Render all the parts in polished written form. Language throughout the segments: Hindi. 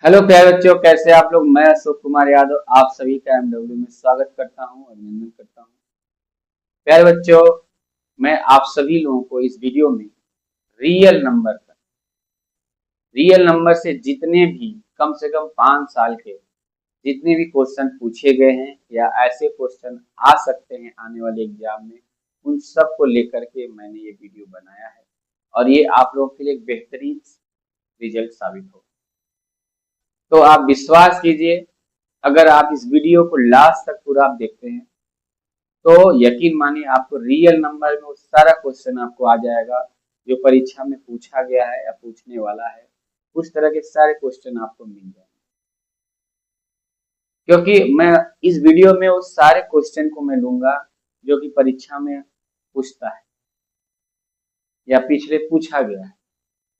हेलो प्यारे बच्चों, कैसे आप लोग। मैं अशोक कुमार यादव आप सभी का एमडब्ल्यू में स्वागत करता हूं, अभिनंदन करता हूं। प्यारे बच्चों, मैं आप सभी लोगों को इस वीडियो में रियल नंबर से जितने भी कम से कम 5 साल के जितने भी क्वेश्चन पूछे गए हैं या ऐसे क्वेश्चन आ सकते हैं आने वाले एग्जाम में, उन सब को लेकर के मैंने ये वीडियो बनाया है और ये आप लोगों के लिए एक बेहतरीन रिजल्ट साबित हो। तो आप विश्वास कीजिए, अगर आप इस वीडियो को लास्ट तक पूरा आप देखते हैं तो यकीन मानिए आपको रियल नंबर में वो सारा क्वेश्चन आपको आ जाएगा जो परीक्षा में पूछा गया है या पूछने वाला है। उस तरह के सारे क्वेश्चन आपको मिल जाएंगे, क्योंकि मैं इस वीडियो में उस सारे क्वेश्चन को मैं लूंगा जो कि परीक्षा में पूछता है या पिछले पूछा गया है,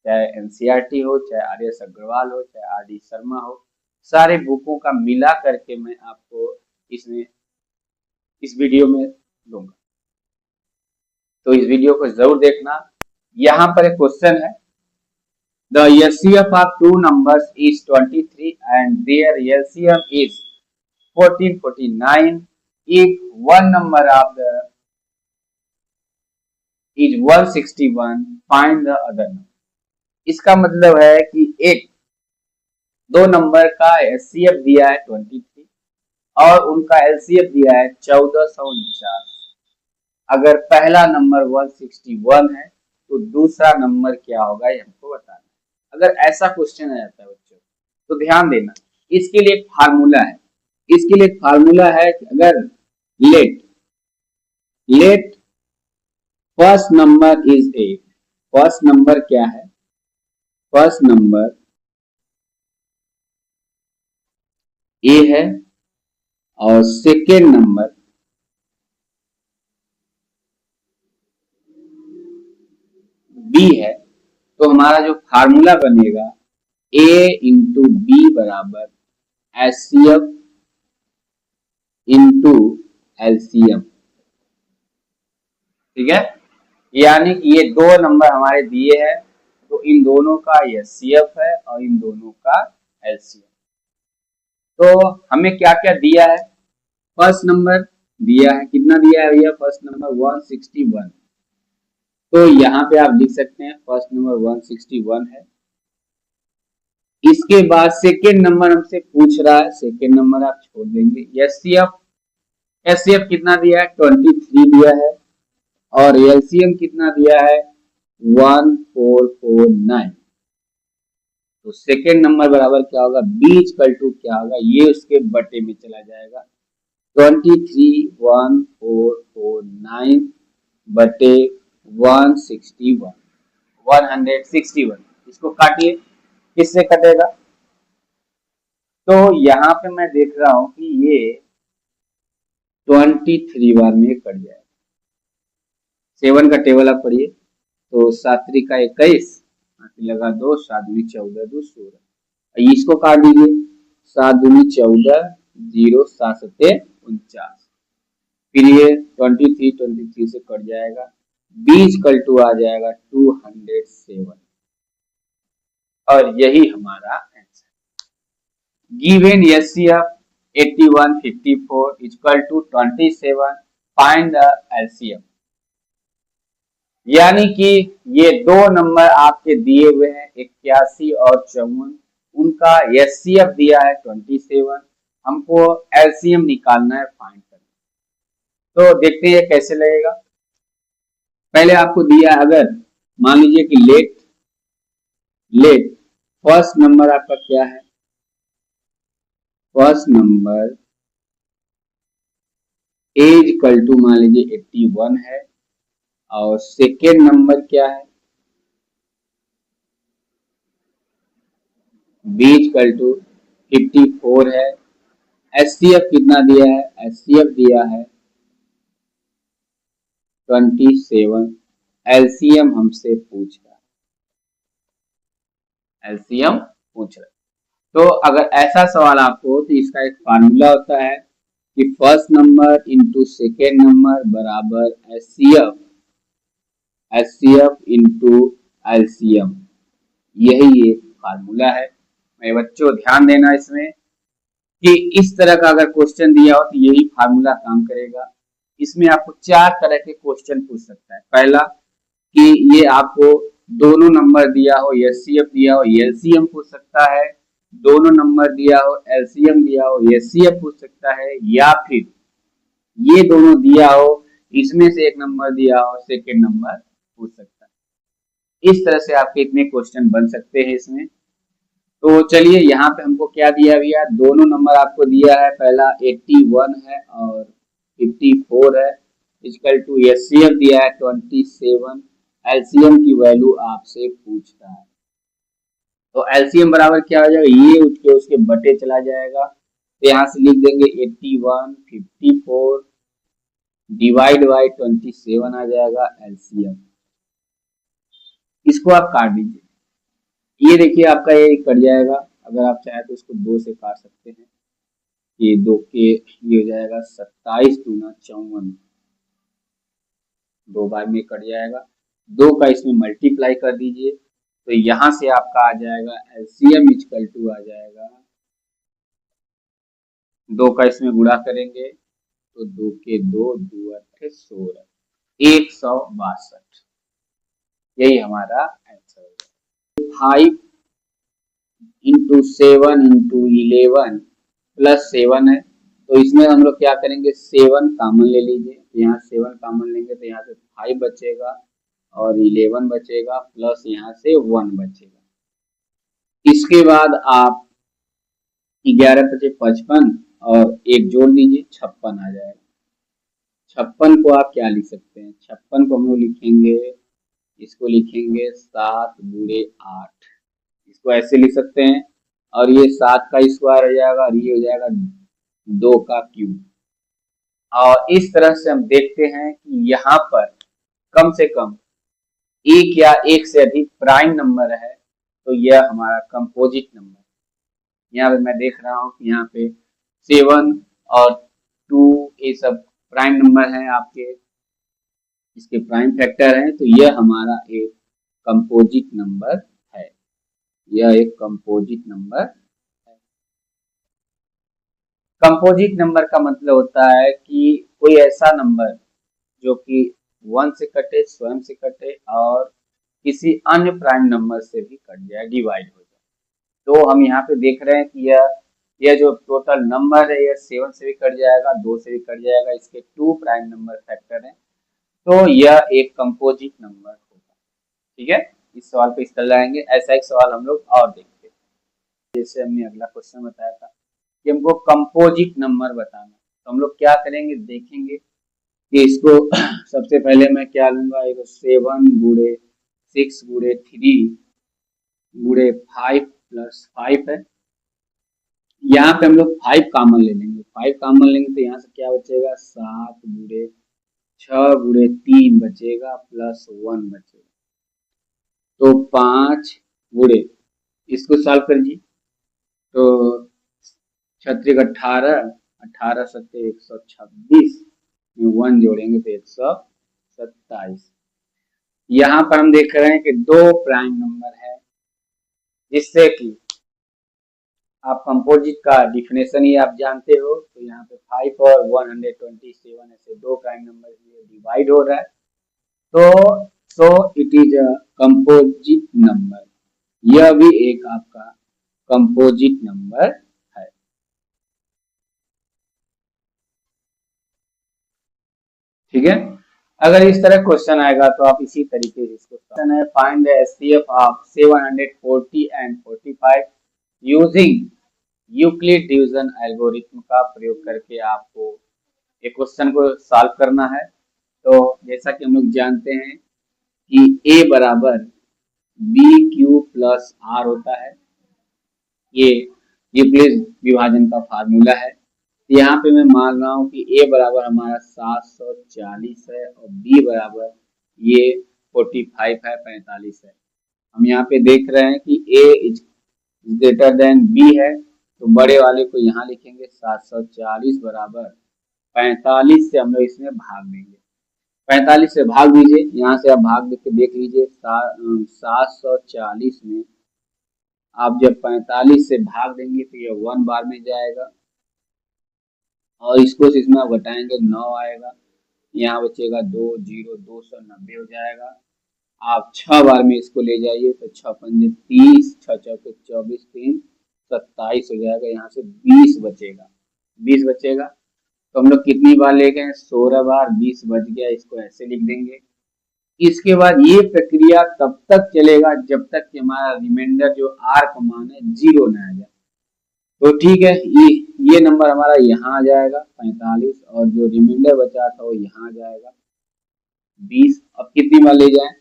चाहे एनसीईआरटी हो, चाहे आर.एस. अग्रवाल हो, चाहे आर.डी. शर्मा हो। सारे बुकों का मिला करके मैं आपको इसमें इस वीडियो में दूंगा, तो इस वीडियो को जरूर देखना। यहाँ पर एक क्वेश्चन है, the LCM of two numbers is 23 and their LCM is 1449 if one number of the is 161 find the other number। इसका मतलब है कि एक दो नंबर का LCM दिया है 23 और उनका LCM दिया है 1449। अगर पहला नंबर 161 है तो दूसरा नंबर क्या होगा ये हमको बताना है। अगर ऐसा क्वेश्चन आ जाता है बच्चों तो ध्यान देना, इसके लिए एक फार्मूला है कि अगर let let first number is A, first number क्या है, फर्स्ट नंबर ए है और सेकेंड नंबर बी है, तो हमारा जो फार्मूला बनेगा ए इंटू बी बराबर एचसीएफ इंटू एलसीएम। ठीक है, यानी कि ये दो नंबर हमारे दिए हैं तो इन दोनों का एचसीएफ है और इन दोनों का एलसीएम। तो हमें क्या क्या दिया है, फर्स्ट नंबर दिया है, कितना दिया है भैया, फर्स्ट नंबर 161। तो यहाँ पे आप लिख सकते हैं फर्स्ट नंबर 161 है। इसके बाद सेकेंड नंबर हमसे पूछ रहा है, सेकेंड नंबर आप छोड़ देंगे। एचसीएफ कितना दिया है, 23 दिया है और एलसीएम कितना दिया है, 1449। तो सेकेंड नंबर बराबर क्या होगा, बी इक्वल टू क्या होगा, ये उसके बटे में चला जाएगा 231449 बटे 161। इसको काटिए, किससे कटेगा। तो यहाँ पे मैं देख रहा हूं कि ये 23 बार में कट जाएगा। 7 का टेबल आप पढ़िए तो 7 का 21, लगा 2, 7 दूनी 14, 2 16। इसको काट दीजिए, 7 दूनी 14, 0 7 सत्ते 49। फिर ये 23 से कट जाएगा, बीच कल टू आ जाएगा 207 और यही हमारा answer. Given HCF 8154 equal to 27, find the LCM. यानी कि ये दो नंबर आपके दिए हुए हैं 81 और 54, उनका एचसीएफ दिया है 27, हमको एलसीएम निकालना है, फाइंड करना। तो देखते हैं कैसे लगेगा। पहले आपको दिया है, अगर मान लीजिए कि लेट फर्स्ट नंबर आपका क्या है, first number as equal to मान लीजिए 81 है और सेकेंड नंबर क्या है, बी इक्वल टू 54 है। एचसीएफ कितना दिया है, एचसीएफ दिया है 27, एलसीएम हमसे पूछ रहा है, एलसीएम पूछ रहा है। तो अगर ऐसा सवाल आपको हो तो इसका एक फार्मूला होता है कि first number into second number बराबर एचसीएफ इंटू एलसीएम, यही एक फार्मूला है। मेरे बच्चों ध्यान देना इसमें कि इस तरह का अगर क्वेश्चन दिया हो तो यही फार्मूला काम करेगा। इसमें आपको 4 तरह के क्वेश्चन पूछ सकता है। पहला कि ये आपको दोनों नंबर दिया हो, एचसीएफ दिया हो, एलसीएम पूछ सकता है। दोनों नंबर दिया हो, एलसीएम दिया हो, एचसीएफ पूछ सकता है। या फिर ये दोनों दिया हो, इसमें से एक नंबर दिया हो, सेकेंड नंबर पूछ सकता है। इस तरह से आपके इतने क्वेश्चन बन सकते हैं इसमें। तो चलिए यहाँ पे हमको क्या दिया भैया, दोनों नंबर आपको दिया है। पहला 81 है और 54 है। इक्वल टू एचसीएफ दिया है 27। एलसीएम की वैल्यू आपसे पूछता है। तो एलसीएम बराबर क्या हो जाएगा, ये उठ के उसके बटे चला जाएगा। तो यहाँ से लिख देंगे 81 54 डिवाइड बाई 27 आ जाएगा एलसीएम। इसको आप काट दीजिए। ये देखिए आपका ये कट जाएगा। अगर आप चाहे तो इसको 2 से काट सकते हैं। ये 2 के ये हो जाएगा 27 दूना 54, 2 बार में कट जाएगा। 2 का इसमें मल्टीप्लाई कर दीजिए तो यहाँ से आपका आ जाएगा एलसीएम इक्वल टू आ जाएगा 2 का इसमें गुणा करेंगे तो 2 के 2 2 अट्ठे 16 162। यही हमारा आंसर होगा। 5 इंटू 7 इंटू 11 प्लस 7 है। तो इसमें हम लोग क्या करेंगे, 7 कॉमन ले लीजिए। तो यहाँ 7 कॉमन लेंगे तो यहाँ से 5 बचेगा और 11 बचेगा प्लस यहाँ से 1 बचेगा। इसके बाद आप 11 पचे 55 और 1 जोड़ दीजिए 56 आ जाएगा। 56 को आप क्या लिख सकते हैं, 56 को हम लोग लिखेंगे, इसको लिखेंगे 7 गुणे 8। इसको ऐसे लिख सकते हैं और ये 7 का स्क्वायर हो जाएगा और ये हो जाएगा 2 का क्यूब। और इस तरह से हम देखते हैं कि यहाँ पर कम से कम एक या एक से अधिक प्राइम नंबर है तो यह हमारा कंपोजिट नंबर। यहाँ पे मैं देख रहा हूँ कि यहाँ पे 7 और 2 ये सब प्राइम नंबर हैं आपके, इसके प्राइम फैक्टर हैं। तो यह हमारा एक कंपोजिट नंबर है। यह एक कंपोजिट नंबर है। कंपोजिट नंबर का मतलब होता है कि कोई ऐसा नंबर जो कि 1 से कटे, स्वयं से कटे और किसी अन्य प्राइम नंबर से भी कट जाए, डिवाइड हो जाए। तो हम यहाँ पे देख रहे हैं कि यह जो टोटल नंबर है यह 7 से भी कट जाएगा, 2 से भी कट जाएगा। इसके 2 प्राइम नंबर फैक्टर हैं तो यह एक कंपोजिट नंबर होगा। ठीक है, इस सवाल पे इस तरह लाएंगे। ऐसा एक सवाल हम लोग और देखते हैं। जैसे हमने अगला क्वेश्चन बताया था कि हमको कंपोजिट नंबर बताना, तो हम लोग क्या करेंगे, देखेंगे कि इसको सबसे पहले मैं क्या लूंगा, एक 7 गुणे 6 गुणे 3 गुणे 5 प्लस 5 है। यहाँ पे हम लोग 5 कॉमन ले लेंगे। 5 कॉमन लेंगे तो यहाँ से क्या बचेगा, 7 गुणे 6 गुणे 3 बचेगा प्लस 1 बचेगा। तो 5 गुणे, इसको सॉल्व कर जी तो 36 18 18 सत्ते 126 में 1 जोड़ेंगे तो 127। यहाँ पर हम देख रहे हैं कि 2 प्राइम नंबर है, जिससे कि आप कंपोजिट का डिफिनेशन ही आप जानते हो। तो यहाँ पे 5 और 127 ऐसे 2 प्राइम नंबर डिवाइड हो रहा है। तो so it is a composite number. यह भी एक आपका कंपोजिट नंबर है। ठीक है, अगर इस तरह क्वेश्चन आएगा तो आप इसी तरीके से इसको, क्वेश्चन है find the HCF of 740 and 45 using Euclid division algorithm का प्रयोग करके आपको एक क्वेश्चन को सॉल्व करना है। तो जैसा कि हम लोग जानते हैं कि ए बराबर बी क्यू प्लस आर होता है, ये यूक्लिड विभाजन का फार्मूला है। यहाँ पे मैं मान रहा हूँ कि ए बराबर हमारा 740 है और बी बराबर ये 45 है, 45 है। हम यहाँ पे देख रहे हैं कि ए इज ग्रेटर देन बी है, तो बड़े वाले को यहाँ लिखेंगे 740 बराबर 45 से हम लोग इसमें भाग देंगे। 45 से भाग दीजिए, यहाँ से आप भाग के देख लीजिए 740 में आप जब 45 से भाग देंगे तो ये 1 बार में जाएगा और इसको से इसमें आप घटाएंगे 9 आएगा, यहाँ बचेगा 2 0 290 हो जाएगा। आप 6 बार में इसको ले जाइए तो 6 पंजे 30, 6 चौके 24, 3 27 हो जाएगा, यहाँ से 20 बचेगा। 20 बचेगा तो हम लोग कितनी बार ले गए, 16 बार, 20 बच गया, इसको ऐसे लिख देंगे। इसके बाद ये प्रक्रिया तब तक चलेगा जब तक कि हमारा रिमाइंडर जो आर का मान है 0 ना आ जाए। तो ठीक है, ये नंबर हमारा यहाँ आ जाएगा 45 और जो रिमाइंडर बचा था वो यहाँ आ जाएगा 20। अब कितनी बार ले जाएं,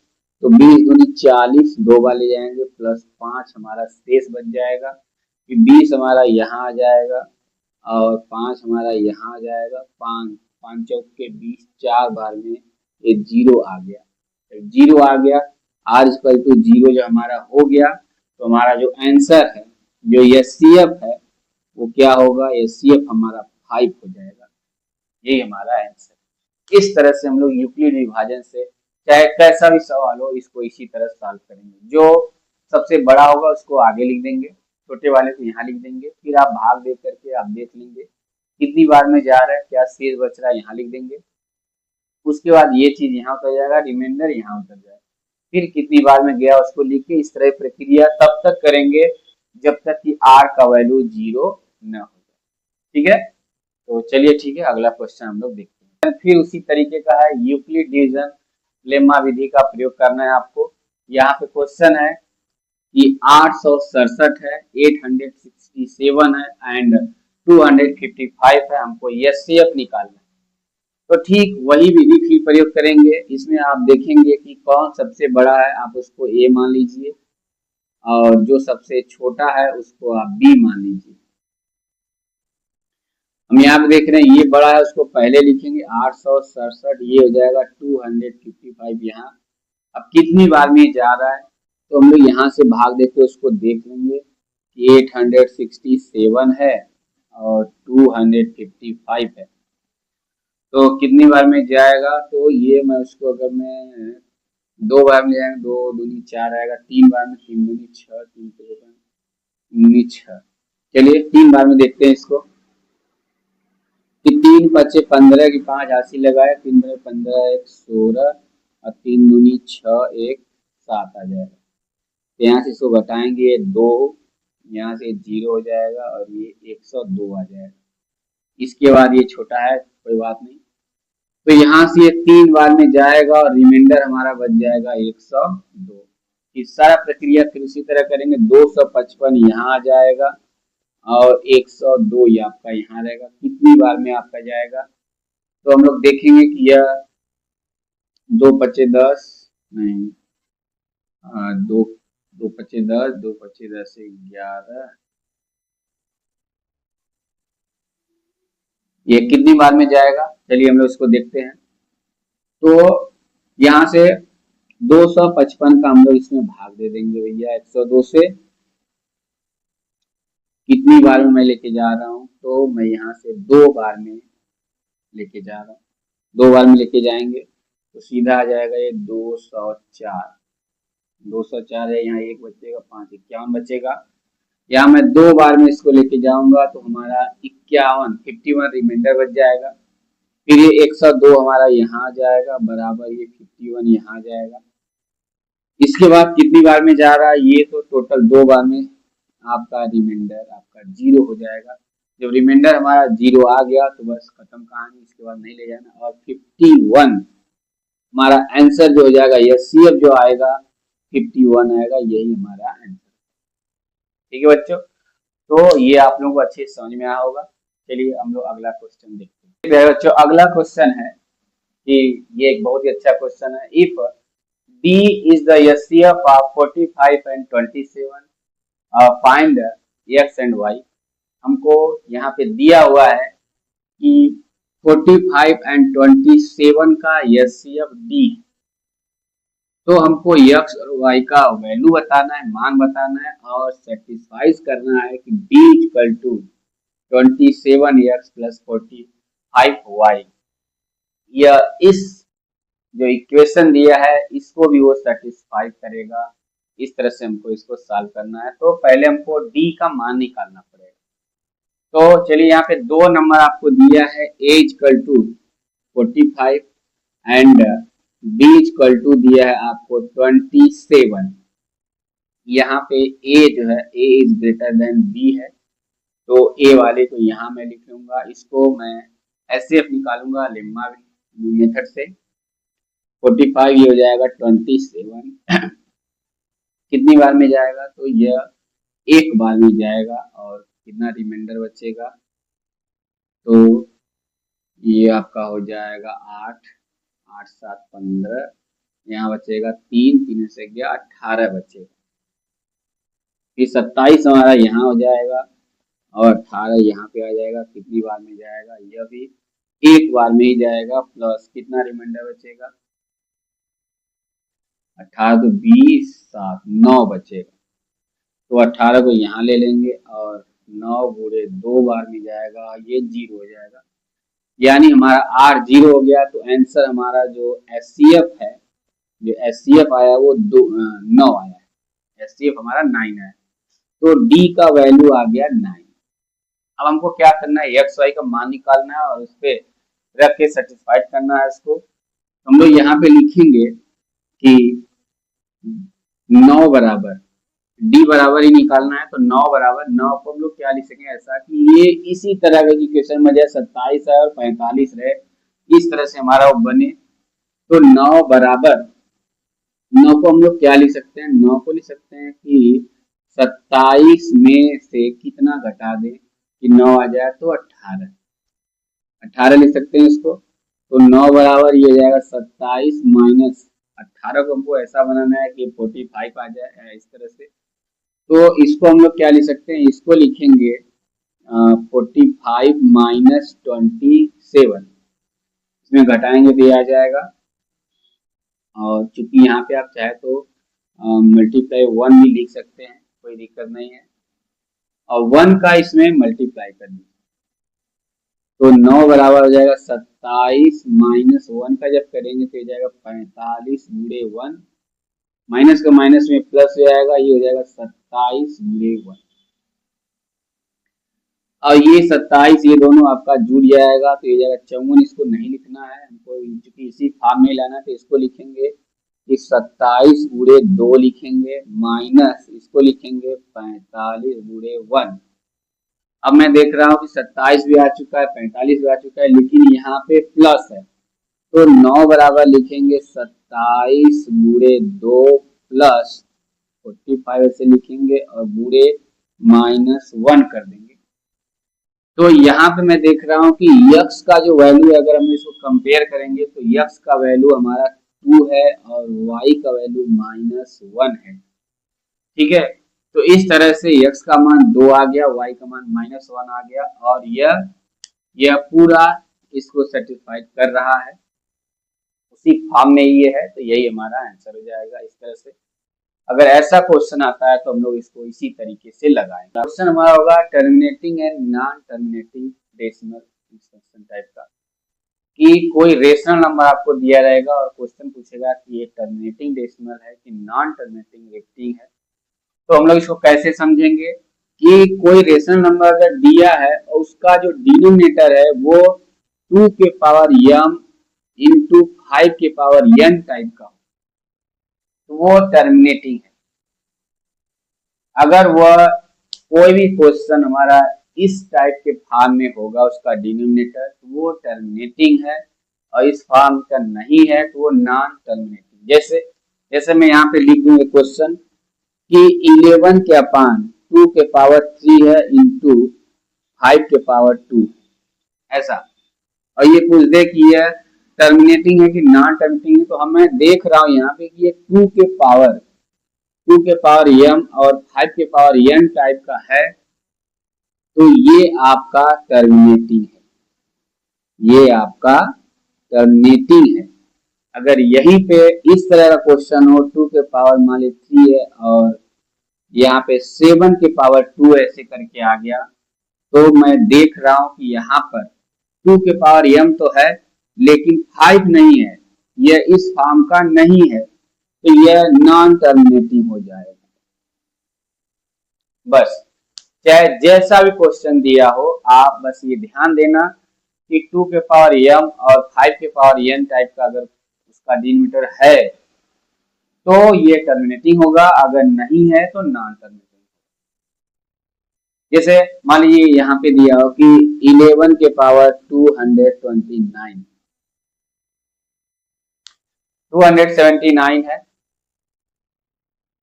तो 20 दूनी 40, 2 बार ले जाएंगे प्लस 5 हमारा शेष बच जाएगा, फिर 20 हमारा यहाँ आ जाएगा और 5 हमारा यहाँ आ जाएगा, 5 चौक के 20, 4 बार में ये 0 आ गया। 0 आ गया, आर इक्वल टू 0 जो हमारा हो गया, तो हमारा जो आंसर है, जो एचसीएफ है, वो क्या होगा, एचसीएफ हमारा 5 हो जाएगा। यही हमारा आंसर। इस तरह से हम लोग यूक्लिड विभाजन से चाहे कैसा भी सवाल हो इसको इसी तरह सॉल्व करेंगे। जो सबसे बड़ा होगा उसको आगे लिख देंगे, छोटे वाले को यहाँ लिख देंगे, फिर आप भाग दे करके आप देख लेंगे कितनी बार में जा रहा है, क्या शेष बच रहा है, यहाँ लिख देंगे। उसके बाद ये चीज यहाँ उतर जाएगा, रिमाइंडर यहाँ उतर जाएगा, फिर कितनी बार में गया उसको लिख के इस तरह प्रक्रिया तब तक करेंगे जब तक कि आर का वैल्यू 0 न हो जाए। ठीक है, तो चलिए ठीक है, अगला क्वेश्चन हम लोग देखते हैं। फिर उसी तरीके का है, यूक्लिड डिवीजन लेम्मा विधि का प्रयोग करना है आपको। यहाँ पे क्वेश्चन है कि 867 है, 867 है एंड 255 है, हमको एचसीएफ निकालना है। तो ठीक वही विधि फिर प्रयोग करेंगे। इसमें आप देखेंगे कि कौन सबसे बड़ा है, आप उसको ए मान लीजिए और जो सबसे छोटा है उसको आप बी मान लीजिए। हम यहाँ पे देख रहे हैं ये बड़ा है, उसको पहले लिखेंगे 867, ये हो जाएगा 255 यहाँ। अब कितनी बार में जा रहा है तो हम लोग यहाँ से भाग देके उसको देख लेंगे कि 867 है और 255 है, तो कितनी बार में जाएगा, तो ये मैं उसको अगर मैं 2 बार में जाएंगे, 2 दूनी 4 आएगा, 3 बार में 3 दूनी 6, 3 19 6। चलिए 3 बार में देखते हैं इसको कि 3 बचे 15 की 5 हासिल लगाए, 3 बचे 15 1 16 और 3 दूनी 6 1 7 आ जाएगा। तो यहाँ से इसको घटाएंगे 2, यहाँ से 0 हो जाएगा और ये 102 आ जाएगा। इसके बाद ये छोटा है, कोई बात नहीं, तो यहाँ से ये 3 बार में जाएगा और रिमाइंडर हमारा बच जाएगा 102। इस सारा प्रक्रिया फिर उसी तरह करेंगे, 255 यहाँ आ जाएगा और 102 ये आपका यहाँ रहेगा। कितनी बार में आपका जाएगा, तो हम लोग देखेंगे कि यह 2 पचे 10 नहीं, 2 पचे 10, 2 पचे 10 11, ये कितनी बार में जाएगा, चलिए हम लोग इसको देखते हैं। तो यहाँ से 255 का हम लोग इसमें भाग दे देंगे भैया 102 से। कितनी बार में मैं लेके जा रहा हूँ, तो मैं यहाँ से 2 बार में लेके जा रहा हूँ, 2 बार में लेके जाएंगे तो सीधा आ जाएगा ये 204। 204 है, यहाँ 1 बचेगा, 5 51 बचेगा। यहाँ मैं 2 बार में इसको लेके जाऊंगा तो हमारा 51 रिमाइंडर बच जाएगा। फिर ये 102 हमारा यहाँ आ जाएगा बराबर ये 51 यहाँ आ जाएगा। इसके बाद कितनी बार में जा रहा है, ये तो टोटल 2 बार में आपका रिमाइंडर आपका 0 हो जाएगा। जब रिमाइंडर हमारा 0 आ गया तो बस खत्म कहानी, इसके बाद नहीं ले जाना। और 51 हमारा आंसर जो हो जाएगा, एचसीएफ जो आएगा 51 आएगा, यही हमारा आंसर। ठीक है बच्चों, तो ये आप लोगों को अच्छे समझ में आया होगा। चलिए हम लोग अगला क्वेश्चन देखते हैं। बच्चों अगला क्वेश्चन है कि ये एक बहुत ही अच्छा क्वेश्चन है। If D is the HCF of 45 and 27, find X and Y। हमको यहाँ पे दिया हुआ है कि 45 and 27 का HCF D, तो हमको X और Y का वैल्यू बताना है, मान बताना है और सेटिस्फाइज करना है कि D equal to 27X plus 45Y। यह इस जो इक्वेशन दिया है इसको भी वो सेटिस्फाई करेगा। इस तरह से हमको इसको सॉल्व करना है। तो पहले हमको डी का मान निकालना पड़ेगा। तो चलिए यहाँ पे 2 नंबर आपको दिया है, a equal to 45 and b equal to दिया है आपको 27। यहाँ पे a जो है a is greater than b है, तो a वाले को यहाँ मैं लिख लूंगा। इसको मैं एचसीएफ निकालूंगा लेम्मा मेथड से। 45 ये हो जाएगा 27 कितनी बार में जाएगा, तो यह एक बार में जाएगा और कितना रिमाइंडर बचेगा, तो ये आपका हो जाएगा 8 8 7 15, यहाँ बचेगा 3 3 से गया 18 बचेगा। फिर 27 हमारा यहाँ हो जाएगा और 18 यहाँ पे आ जाएगा। कितनी बार में जाएगा, यह भी एक बार में ही जाएगा, प्लस कितना रिमाइंडर बचेगा 18 तो 20 7 9 बचेगा। तो 18 को यहाँ ले लेंगे और 9 बुरे 2 बार में जाएगा, ये 0 हो जाएगा, यानी हमारा R 0 हो गया। तो आंसर हमारा जो एचसीएफ है, जो एचसीएफ आया वो 9 आया है, एचसीएफ हमारा 9 है। तो D का वैल्यू आ गया 9। अब हमको क्या करना है, एक्स वाई का मान निकालना है और उस पर रख के सेटिस्फाइड करना है इसको। हम लोग यहाँ पे लिखेंगे कि 9 बराबर डी बराबर ही निकालना है, तो 9 बराबर 9 को हम लोग क्या लिख सकें, ऐसा कि ये इसी तरह का इक्वेशन में जैसे 27 है और 45 रहे, इस तरह से हमारा वो बने। तो 9 बराबर 9 को हम लोग क्या लिख सकते हैं, 9 को लिख सकते हैं कि 27 में से कितना घटा दे कि 9 आ जाए, तो 18 लिख सकते हैं इसको। तो 9 बराबर ये हो जाएगा 27 माइनस 18 को हमको ऐसा बनाना है कि 45 आ जाए, इस तरह से। तो इसको हम लोग क्या लिख सकते हैं, इसको लिखेंगे 45 माइनस 27, इसमें घटाएंगे तो ये आ जाएगा। और चूंकि यहाँ पे आप चाहे तो मल्टीप्लाई 1 भी लिख सकते हैं, कोई दिक्कत नहीं है, और 1 का इसमें मल्टीप्लाई कर दीजिए। तो 9 बराबर हो जाएगा 27 माइनस 1 का जब करेंगे तो हो जाएगा 45 बुरे 1, माइनस का माइनस में प्लस हो जाएगा, ये हो जाएगा 27 बुरे 1। और ये 27 ये दोनों आपका जुड़ जाएगा तो ये जाएगा 54। इसको नहीं लिखना है हमको, क्योंकि इसी फॉर्म में लाना, तो इसको लिखेंगे कि 27 बुरे 2 लिखेंगे, माइनस इसको लिखेंगे 45 बुरे 1। अब मैं देख रहा हूँ कि 27 भी आ चुका है, 45 भी आ चुका है, लेकिन यहाँ पे प्लस है, तो 9 बराबर लिखेंगे 27 बुरे 2 प्लस 45 ऐसे लिखेंगे और बुरे माइनस 1 कर देंगे। तो यहाँ पे मैं देख रहा हूँ कि यक्स का जो वैल्यू है, अगर हम इसको कंपेयर करेंगे तो यक्स का वैल्यू हमारा 2 है और वाई का वैल्यू -1 है। ठीक है, तो इस तरह से यक्स का मान 2 आ गया, वाई का मान -1 आ गया, और यह पूरा इसको सेटिस्फाइड कर रहा है, उसी फॉर्म में ये है, तो यही हमारा आंसर हो जाएगा। इस तरह से अगर ऐसा क्वेश्चन आता है तो हम लोग इसको इसी तरीके से लगाएंगे। क्वेश्चन हमारा होगा terminating and non terminating decimal instruction type का, कि कोई रेशनल नंबर आपको दिया रहेगा और क्वेश्चन पूछेगा कि ये टर्मिनेटिंग डेसिमल है कि नॉन टर्मिनेटिंग रिपीटिंग है। तो हम लोग इसको कैसे समझेंगे कि कोई रेशनल नंबर अगर दिया है और उसका जो डिनोमिनेटर है वो 2 के पावर m इंटू 5 के पावर n टाइप का, तो वो टर्मिनेटिंग है। अगर वह कोई भी क्वेश्चन हमारा इस टाइप के फॉर्म में होगा, उसका डिनोमिनेटर, तो वो टर्मिनेटिंग है, और इस फॉर्म का नहीं है तो वो नॉन टर्मिनेटिंग। जैसे मैं यहाँ पे लिख दूंगा क्वेश्चन कि 11 के अपान 2 के पावर 3 है इंटू 5 के पावर 2 ऐसा, और ये पूछ दे कि यह टर्मिनेटिंग है कि नॉन टर्मिनेटिंग है, तो हम मैं देख रहा हूं यहाँ पे कि ये 2 के पावर m और 5 के पावर n टाइप का है, तो ये आपका टर्मिनेटिंग है, ये आपका टर्मिनेटिंग है। अगर यहीं पे इस तरह का क्वेश्चन हो, 2 के पावर मान ली 3 है और यहाँ पे 7 के पावर 2 ऐसे करके आ गया, तो मैं देख रहा हूं कि यहाँ पर 2 के पावर m तो है लेकिन 5 नहीं है, यह इस फॉर्म का नहीं है, तो यह नॉन टर्मिनेटिंग हो जाएगा। बस चाहे जैसा भी क्वेश्चन दिया हो, आप बस ये ध्यान देना कि 2 के पावर m और 5 के पावर n टाइप का अगर उसका डिनोमिनेटर है तो ये टर्मिनेटिंग होगा, अगर नहीं है तो नॉन टर्मिनेटिंग। जैसे मान लीजिए यहाँ पे दिया हो कि 11 के पावर 229 279 है,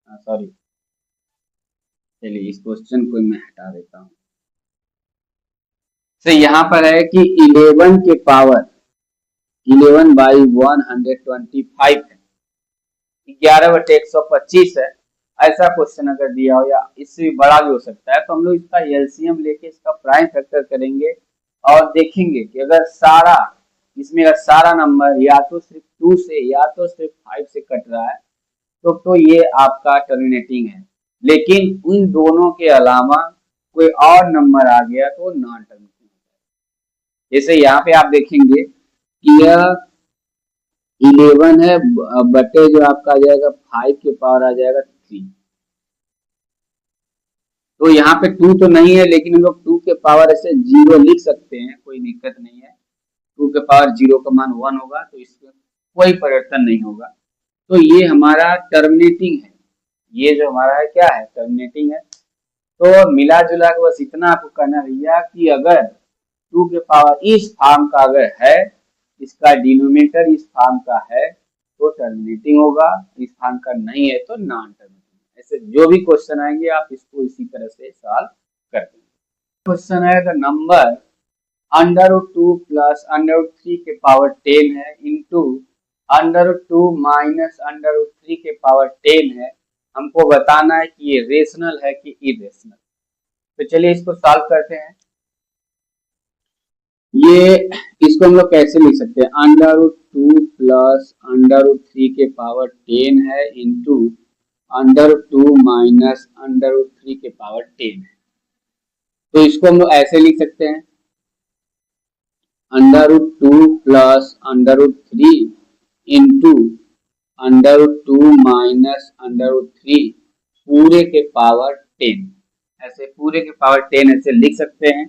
सॉरी चलिए इस क्वेश्चन को मैं हटा देता हूँ। तो यहाँ पर है कि 11 के पावर 11 बाई 125 है, 11/125 है। ऐसा क्वेश्चन अगर दिया हो या इससे भी बड़ा भी हो सकता है, तो हम लोग इसका एलसीएम लेके इसका प्राइम फैक्टर करेंगे और देखेंगे कि अगर सारा इसमें अगर सारा नंबर या तो सिर्फ 2 से या तो सिर्फ 5 से कट रहा है तो ये आपका टर्मिनेटिंग है। लेकिन उन दोनों के अलावा कोई और नंबर आ गया तो नॉन टर्मिनेटिंग है। जैसे यहाँ पे आप देखेंगे कि यह 11 है बटे जो आपका आ जाएगा 5 के पावर आ जाएगा 3। तो यहाँ पे 2 तो नहीं है, लेकिन हम लोग 2 के पावर ऐसे 0 लिख सकते हैं, कोई दिक्कत नहीं है। 2 के पावर 0 का मान 1 होगा, तो इसमें कोई परिवर्तन नहीं होगा। तो ये हमारा टर्मिनेटिंग है, ये जो हमारा है क्या है, टर्मिनेटिंग है। तो मिला जुला के बस इतना आपको करना भैया कि अगर 2 के पावर इस फॉर्म का अगर है, इसका डिनोमिनेटर इस फॉर्म का है तो टर्मिनेटिंग होगा, इस फॉर्म का नहीं है तो नॉन टर्मिनेटिंग। ऐसे जो भी क्वेश्चन आएंगे आप इसको इसी तरह से सॉल्व कर देंगे। क्वेश्चन है द नंबर √2 प्लस √3 के पावर 10 है इंटू √2 माइनस √3 के पावर 10 है। हमको बताना है कि ये रेशनल है कि इरेशनल। तो चलिए इसको सॉल्व करते हैं। ये इसको हम लोग कैसे लिख सकते हैं, √2 प्लस √3 के पावर 10 है इंटू √2 माइनस √3 के पावर 10 है। तो इसको हम लोग ऐसे लिख सकते हैं √2 प्लस √3 इंटू √2 माइनस √3 पूरे के पावर 10। ऐसे पूरे के पावर 10 ऐसे लिख सकते हैं।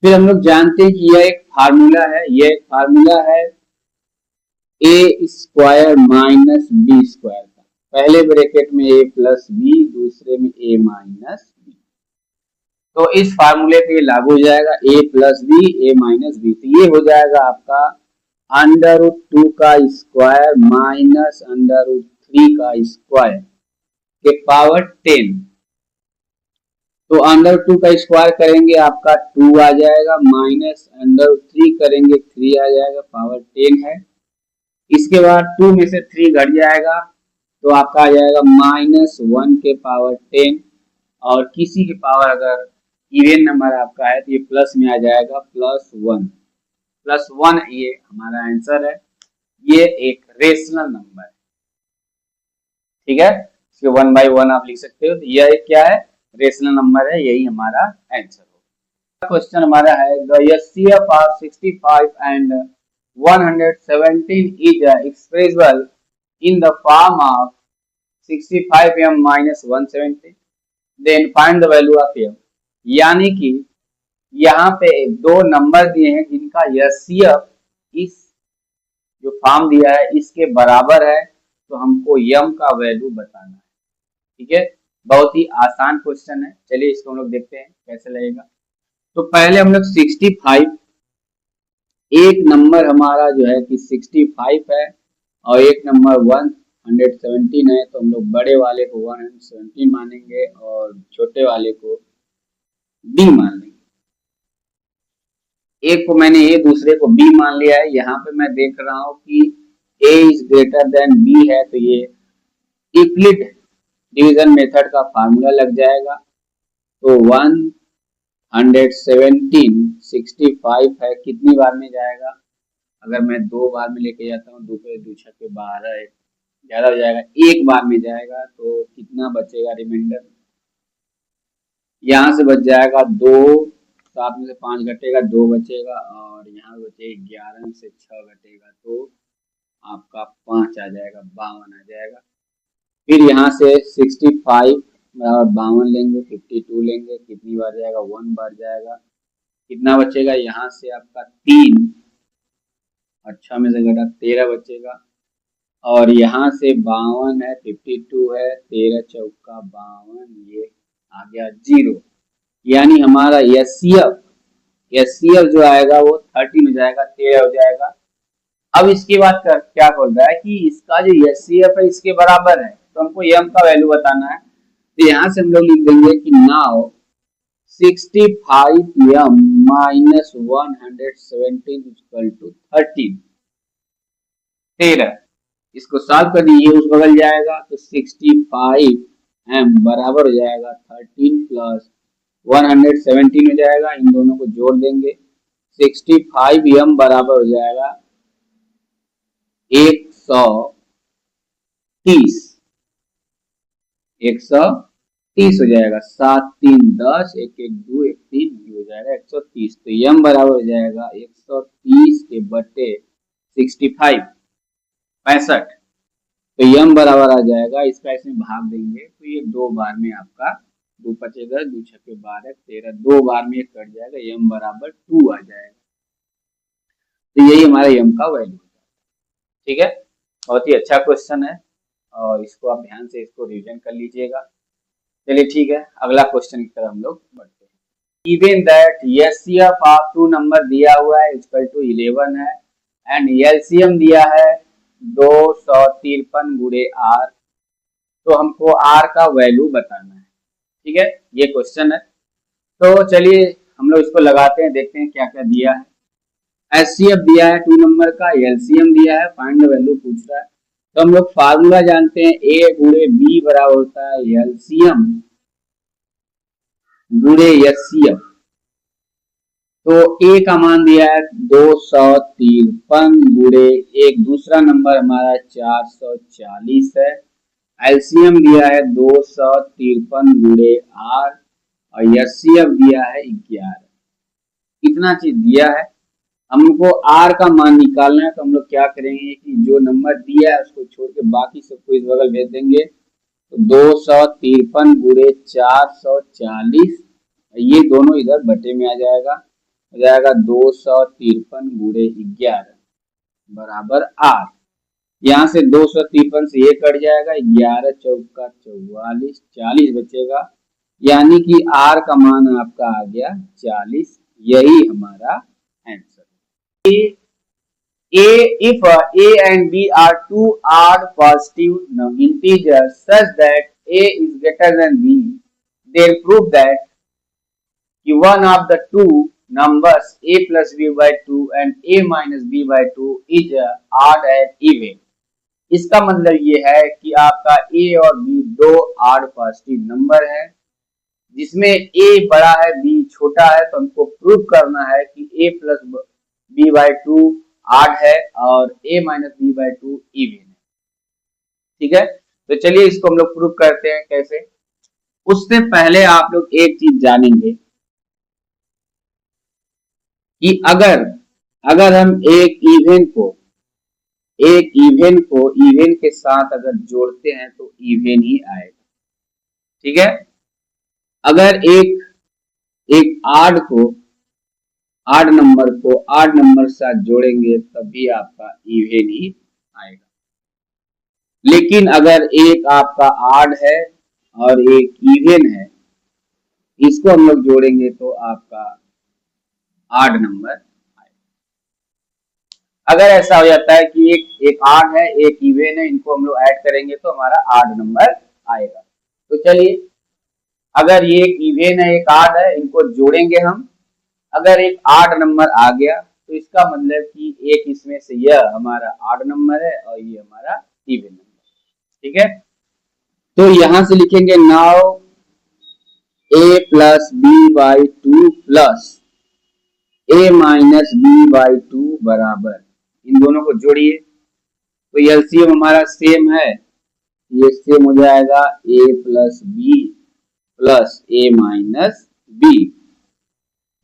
फिर हम लोग जानते हैं कि यह एक फार्मूला है, यह एक फार्मूला है ए स्क्वायर माइनस बी स्क्वायर का। पहले ब्रैकेट में ए प्लस बी, दूसरे में ए माइनस बी। तो इस फार्मूले पे लागू हो जाएगा ए प्लस बी ए माइनस बी। तो ये हो जाएगा आपका √2 का स्क्वायर माइनस √3 का स्क्वायर के पावर 10। तो √2 का स्क्वायर करेंगे आपका 2 आ जाएगा, माइनस √3 करेंगे 3 आ जाएगा, पावर 10 है। इसके बाद 2 में से 3 घट जाएगा तो आपका आ जाएगा -1 के पावर 10। और किसी के पावर अगर इवन नंबर आपका है तो ये प्लस में आ जाएगा +1। +1 ये हमारा आंसर है। ये एक रेशनल नंबर है, ठीक है। इसके 1 बाई 1 आप लिख सकते हो। तो यह क्या है, रेशनल नंबर है, यही हमारा आंसर होगा। क्वेश्चन हमारा है the HCF of 65 and 117 is expressible in the form of 65m minus 117, then find the value of m। यानी कि यहाँ पे दो नंबर दिए हैं जिनका HCF इस जो फॉर्म दिया है इसके बराबर है, तो हमको m का वैल्यू बताना है, ठीक है। बहुत ही आसान क्वेश्चन है, चलिए इसको हम लोग देखते हैं कैसे लगेगा। तो पहले हम लोग 65, एक नंबर हमारा जो है कि 65 है और एक नंबर 117 है, तो हम लोग बड़े वाले को 117 मानेंगे और छोटे वाले को b मान लेंगे। एक को मैंने a दूसरे को b मान लिया है। यहाँ पे मैं देख रहा हूँ कि a is greater than b है, तो ये यूक्लिड डिवीजन मेथड का फार्मूला लग जाएगा। तो 117 65 है, कितनी बार में जाएगा, अगर मैं 2 बार में लेके जाता हूँ, 2 पे 2 छक्के 12, ज्यादा हो जाएगा, 1 बार में जाएगा तो कितना बचेगा रिमाइंडर, यहाँ से बच जाएगा 2, 7 में से 5 घटेगा 2 बचेगा और यहाँ बचेगा 11 से 6 घटेगा तो आपका 5 आ जाएगा, 52 आ जाएगा। फिर यहाँ से 65 बराबर 52 लेंगे, 52 लेंगे, कितनी बार जाएगा, 1 बार जाएगा, कितना बचेगा यहाँ से आपका 3 और 6 में से घटा 13 बचेगा, और यहाँ से 52 है, 52 है, 13 चौका 52, ये आ गया 0। यानी हमारा एचसीएफ जो आएगा वो 13 हो जाएगा, 13 हो जाएगा। अब इसके बाद क्या बोल रहा है कि इसका जो एचसीएफ है इसके बराबर है, तो हमको एम का वैल्यू बताना है। तो यहाँ से हम लोग लिख देंगे कि now 65m minus 117 equal to 13। इसको सॉल्व कर दीजिए, उस बगल जाएगा तो 65m बराबर हो जाएगा 13 प्लस 117 हो जाएगा, इन दोनों को जोड़ देंगे, 65m बराबर हो जाएगा 130 हो जाएगा, 7 3 10 1 1 2 1 3 हो जाएगा 130। तो m बराबर हो जाएगा 130 के बटे 65 65। तो m बराबर आ जाएगा, इसका इसमें भाग देंगे तो ये 2 बार में आपका 2 बचेगा, 2 छक्के 12 13, 2 बार में कट जाएगा, m बराबर 2 आ जाएगा। तो यही हमारा m का वैल्यू है। ठीक है, बहुत ही अच्छा क्वेश्चन है और इसको आप ध्यान से इसको रिवीजन कर लीजिएगा। चलिए ठीक है, अगला क्वेश्चन की तरफ हम लोग बढ़ते हैं। Even that HCF of 2 number दिया हुआ है इक्वल टू 11 है एंड एलसीएम दिया है 253 गुणे आर, तो हमको आर का वैल्यू बताना है। ठीक है, ये क्वेश्चन है। तो चलिए हम लोग इसको लगाते हैं, देखते हैं क्या क्या दिया है। एचसीएफ दिया है 2 नंबर का, एलसीएम दिया है, फाइंड द वैल्यू पूछ रहा है। तो हम लोग फार्मूला जानते हैं, ए गुणे बी बराबर होता है एलसीएम गुणे एचसीएफ। तो ए का मान दिया है 253 गुणे एक दूसरा नंबर हमारा 440 है, एलसीएम दिया है 253 गुणे आर और एचसीएफ दिया है 11। इतना चीज दिया है, हमको आर का मान निकालना है। तो हम लोग क्या करेंगे कि जो नंबर दिया है उसको छोड़ के बाकी सबको इस बगल भेज देंगे। तो 253 गुणे 440, ये दोनों इधर बटे में आ जाएगा, हो जाएगा 253 गुणे 11 बराबर आर। यहाँ से 253 से ये कट जाएगा, 11 चौका 44, 40 बचेगा, यानी कि आर का मान आपका आ गया 40। यही हमारा answer. If A and B are two odd positive integers such that A is greater than B, then prove that one of the two numbers A plus B by 2 and A minus B by 2 is odd and even। इसका मतलब ये है कि आपका A और B दो odd positive नंबर है, जिसमें A बड़ा है B छोटा है। तो हमको प्रूव करना है कि A plus B by 2 आड है और a minus B by 2 even है। ठीक है, तो चलिए इसको हम लोग प्रूव करते हैं कैसे। उससे पहले आप लोग एक चीज जानेंगे कि अगर हम एक इवन के साथ अगर जोड़ते हैं तो इवन ही आएगा। ठीक है, अगर एक आड नंबर के साथ जोड़ेंगे तभी आपका इवन ही आएगा। लेकिन अगर एक आपका आड है और एक इवन है, इसको हम लोग जोड़ेंगे तो आपका आड नंबर आएगा। अगर ऐसा हो जाता है कि एक आड है एक इवन है, इनको हम लोग ऐड करेंगे तो हमारा आड नंबर आएगा। तो चलिए, अगर ये एक इवन है एक आड है, इनको जोड़ेंगे हम, अगर एक आड नंबर आ गया तो इसका मतलब कि एक इसमें से यह हमारा आड नंबर है और ये हमारा इवन नंबर। ठीक है, तो यहां से लिखेंगे now a plus B by 2 plus a minus B by 2 बराबर, इन दोनों को जोड़िए तो एलसीएम हमारा सेम है, ये सेम हो जाएगा a plus B plus a minus B.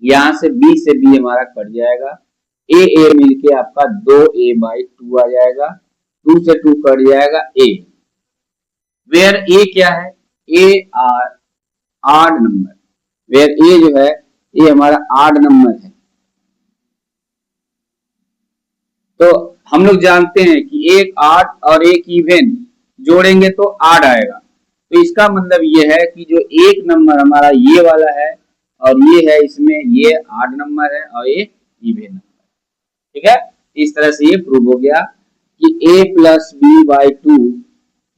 यहां से b से b हमारा कट जाएगा, a मिलके आपका 2a बाई 2 आ जाएगा, 2 से 2 कट जाएगा a, वेयर ए क्या है, a are odd number, where a जो है ये हमारा आड नंबर है। तो हम लोग जानते हैं कि एक आड और एक इवन जोड़ेंगे तो आड आएगा, तो इसका मतलब ये है कि जो एक नंबर हमारा ये वाला है और ये है, इसमें ये आड नंबर है और ये इवन नंबर, ठीक है। इस तरह से ये प्रूव हो गया कि a plus B by two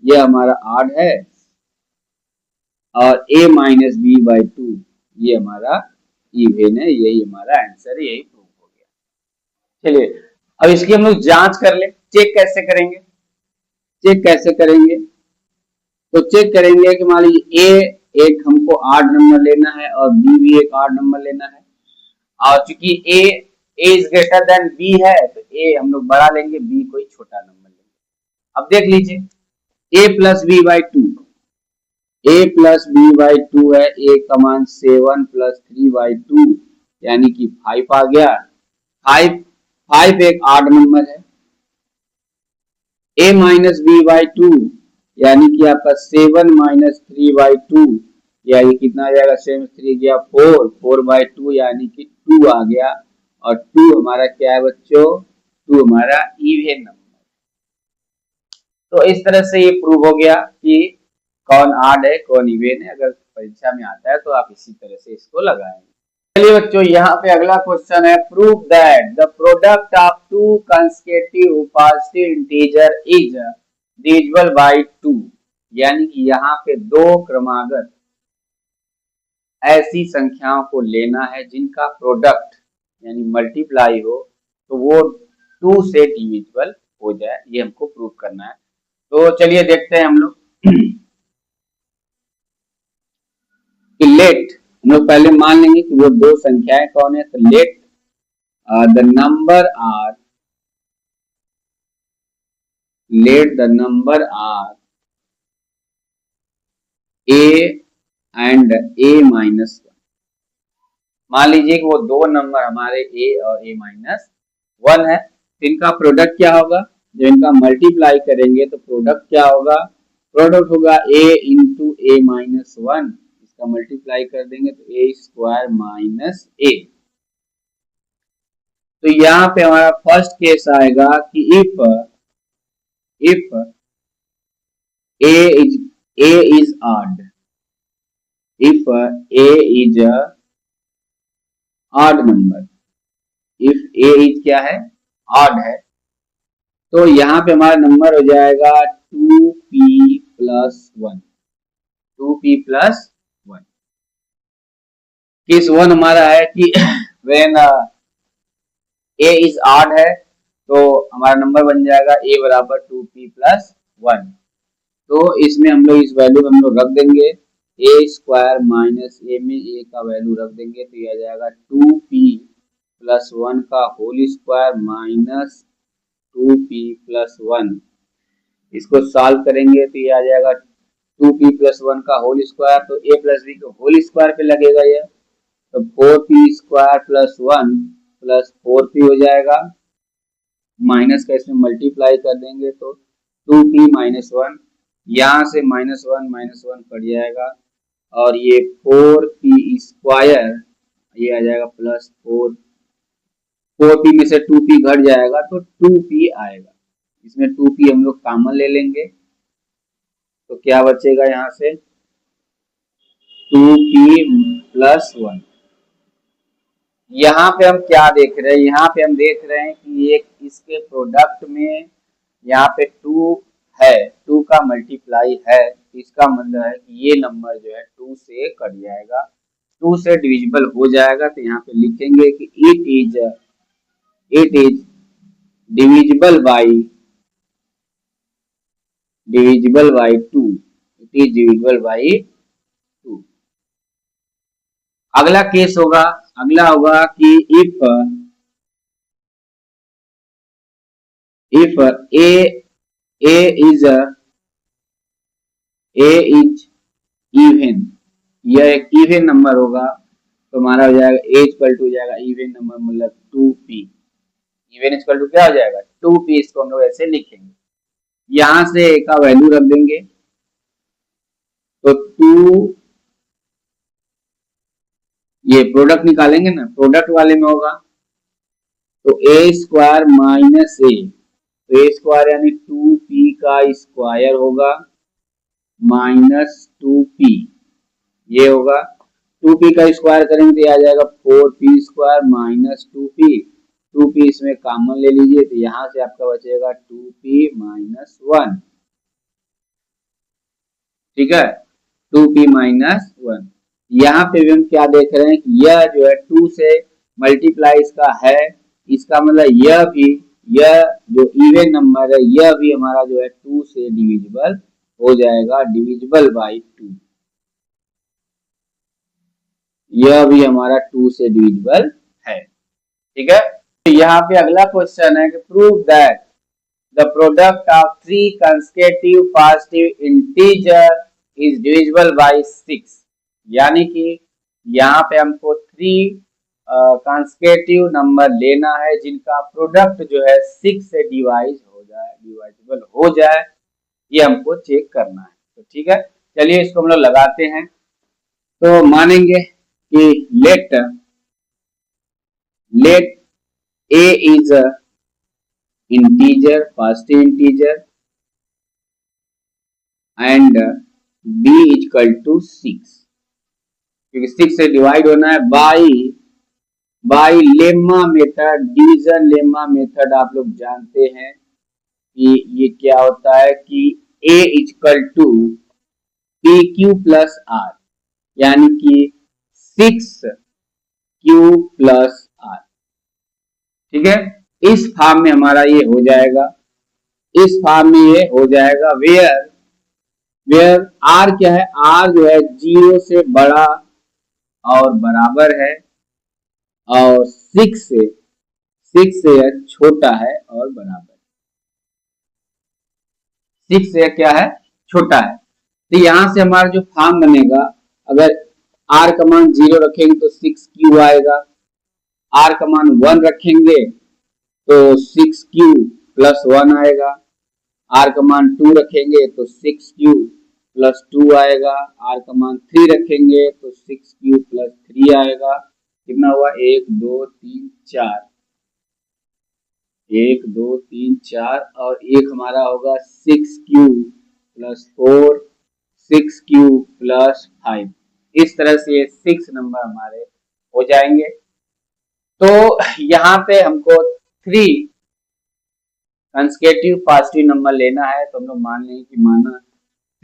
ये हमारा आड है और a minus B by two ये हमारा इवन है। यही हमारा आंसर है, यही प्रूव हो गया। चलिए अब इसकी हम लोग जांच कर ले, चेक कैसे करेंगे, चेक कैसे करेंगे, तो चेक करेंगे कि मान लीजिए ए एक हमको आड नंबर लेना है और बी भी एक आड नंबर लेना है, और चूंकि ए इज ग्रेटर देन बी है तो ए हम लोग बड़ा लेंगे, बी कोई छोटा नंबर लेंगे। अब देख लीजिए a plus B by two, a plus B by two है, ए का मान 7 प्लस 3 बाई टू यानी कि 5 आ गया। 5 एक आड नंबर है। a minus B by two यानी कि आपका 7 माइनस 3 बाई टू यानी कितना आ जाएगा, 7 3 गया 4, 4 बाई टू यानी कि 2 आ गया। और 2 हमारा क्या है बच्चों, 2 हमारा इवन नंबर। तो इस तरह से ये प्रूव हो गया कि कौन आड है कौन इवन है। अगर परीक्षा में आता है तो आप इसी तरह से इसको लगाएंगे। चलिए बच्चों यहाँ पे अगला क्वेश्चन है, prove that the product of to consecutive positive integer is divisible by 2, यानी कि यहाँ पे दो क्रमागत ऐसी संख्याओं को लेना है जिनका प्रोडक्ट यानी मल्टीप्लाई हो तो वो 2 से डिविजिबल हो जाए, ये हमको प्रूव करना है। तो चलिए देखते हैं हम लोग कि लेट, हम लोग पहले मान लेंगे कि वो दो संख्याएं कौन है। तो let the number are, let the number are A and A minus 1। मान लीजिए कि वो दो नंबर हमारे ए और ए माइनस 1 है, तो इनका प्रोडक्ट क्या होगा, जब इनका मल्टीप्लाई करेंगे तो प्रोडक्ट क्या होगा, प्रोडक्ट होगा a इंटू ए माइनस 1, इसका मल्टीप्लाई कर देंगे तो ए स्क्वायर माइनस ए। तो यहाँ पे हमारा फर्स्ट केस आएगा कि if a is odd, if a is a odd number, if a is क्या है, odd है, तो यहाँ पे हमारा नंबर हो जाएगा 2p plus 1, 2p plus 1। Case 1 हमारा है कि when a is odd है तो हमारा नंबर बन जाएगा a बराबर 2p प्लस 1। तो इसमें हम लोग इस वैल्यू में हम लोग रख देंगे a स्क्वायर माइनस a में a का वैल्यू रख देंगे तो ये आ जाएगा 2p प्लस 1 का whole square minus 2p plus 1। इसको सॉल्व करेंगे तो ये आ जाएगा 2p प्लस 1 का होल स्क्वायर, तो a प्लस b को होल स्क्वायर पे लगेगा ये, तो 4p square plus 1 plus 4p हो जाएगा, माइनस का इसमें मल्टीप्लाई कर देंगे तो 2p माइनस 1, यहाँ से माइनस वन कट जाएगा और ये 4p स्क्वायर ये आ जाएगा प्लस 4p में से 2p घट जाएगा तो 2p आएगा। इसमें 2p हम लोग कॉमन ले लेंगे तो क्या बचेगा, यहाँ से 2p प्लस 1। यहाँ पे हम क्या देख रहे हैं, यहाँ पे हम देख रहे हैं कि एक इसके प्रोडक्ट में यहाँ पे 2 है, 2 का मल्टीप्लाई है, इसका मतलब है कि ये नंबर जो है 2 से कट जाएगा, 2 से डिविजिबल हो जाएगा। तो यहाँ पे लिखेंगे कि it is divisible by 2, it is divisible by 2। अगला केस होगा, अगला होगा कि इफ a is इवन, यह एक इवन नंबर होगा तो हमारा हो जाएगा a इक्वल टू हो जाएगा इवन नंबर मतलब 2p, इवन इक्वल टू क्या हो जाएगा 2p। इसको हम लोग ऐसे लिखेंगे, यहां से a का वैल्यू रख देंगे तो 2, ये प्रोडक्ट निकालेंगे ना, प्रोडक्ट वाले में होगा तो ए स्क्वायर माइनस ए, तो ए स्क्वायर यानी 2p का स्क्वायर होगा माइनस 2p, ये होगा 2p का स्क्वायर करेंगे तो आ जाएगा 4p square minus 2p, 2p इसमें कॉमन ले लीजिए तो यहां से आपका बचेगा 2p माइनस 1, ठीक है, 2p माइनस 1। यहाँ पे भी हम क्या देख रहे हैं कि यह जो है 2 से मल्टीप्लाई इसका है, इसका मतलब यह जो इवन नंबर है यह भी हमारा जो है 2 से डिविजिबल हो जाएगा, डिविजिबल बाई 2, यह भी हमारा 2 से डिविजिबल है, ठीक है। तो यहाँ पे अगला क्वेश्चन है कि prove that the product of 3 consecutive positive integer is divisible by 6, यानी कि यहाँ पे हमको 3 कंसेक्यूटिव नंबर लेना है जिनका प्रोडक्ट जो है 6 से डिवाइजिबल हो जाए, ये हमको चेक करना है। तो ठीक है, चलिए इसको हम लोग लगाते हैं। तो मानेंगे कि late a is a integer, positive integer, and b is equal to 6, क्योंकि 6 से डिवाइड होना है by lemma method, division lemma method आप लोग जानते हैं कि ये क्या होता है कि a is equal to pq plus r, यानी कि 6q प्लस r, ठीक है। इस फॉर्म में हमारा ये हो जाएगा, इस फॉर्म में ये हो जाएगा वेयर r क्या है, r जो है 0 से बड़ा और बराबर है और 6 से छोटा है और बराबर, 6 से क्या है, छोटा है। तो यहां से हमारा जो फॉर्म बनेगा, अगर r का मान 0 रखेंगे तो 6q आएगा, r का मान 1 रखेंगे तो 6q प्लस 1 आएगा, r का मान 2 रखेंगे तो 6q प्लस 2 आएगा, r का मान 3 रखेंगे तो 6q प्लस 3 आएगा। कितना हुआ, 1 2 3 4, 1 2 3 4 और एक हमारा होगा 6q प्लस 4, 6q प्लस 5, इस तरह से 6 नंबर हमारे हो जाएंगे। तो यहाँ पे हमको 3 कंसेक्यूटिव पॉजिटिव नंबर लेना है, तो हम लोग मान लें कि माना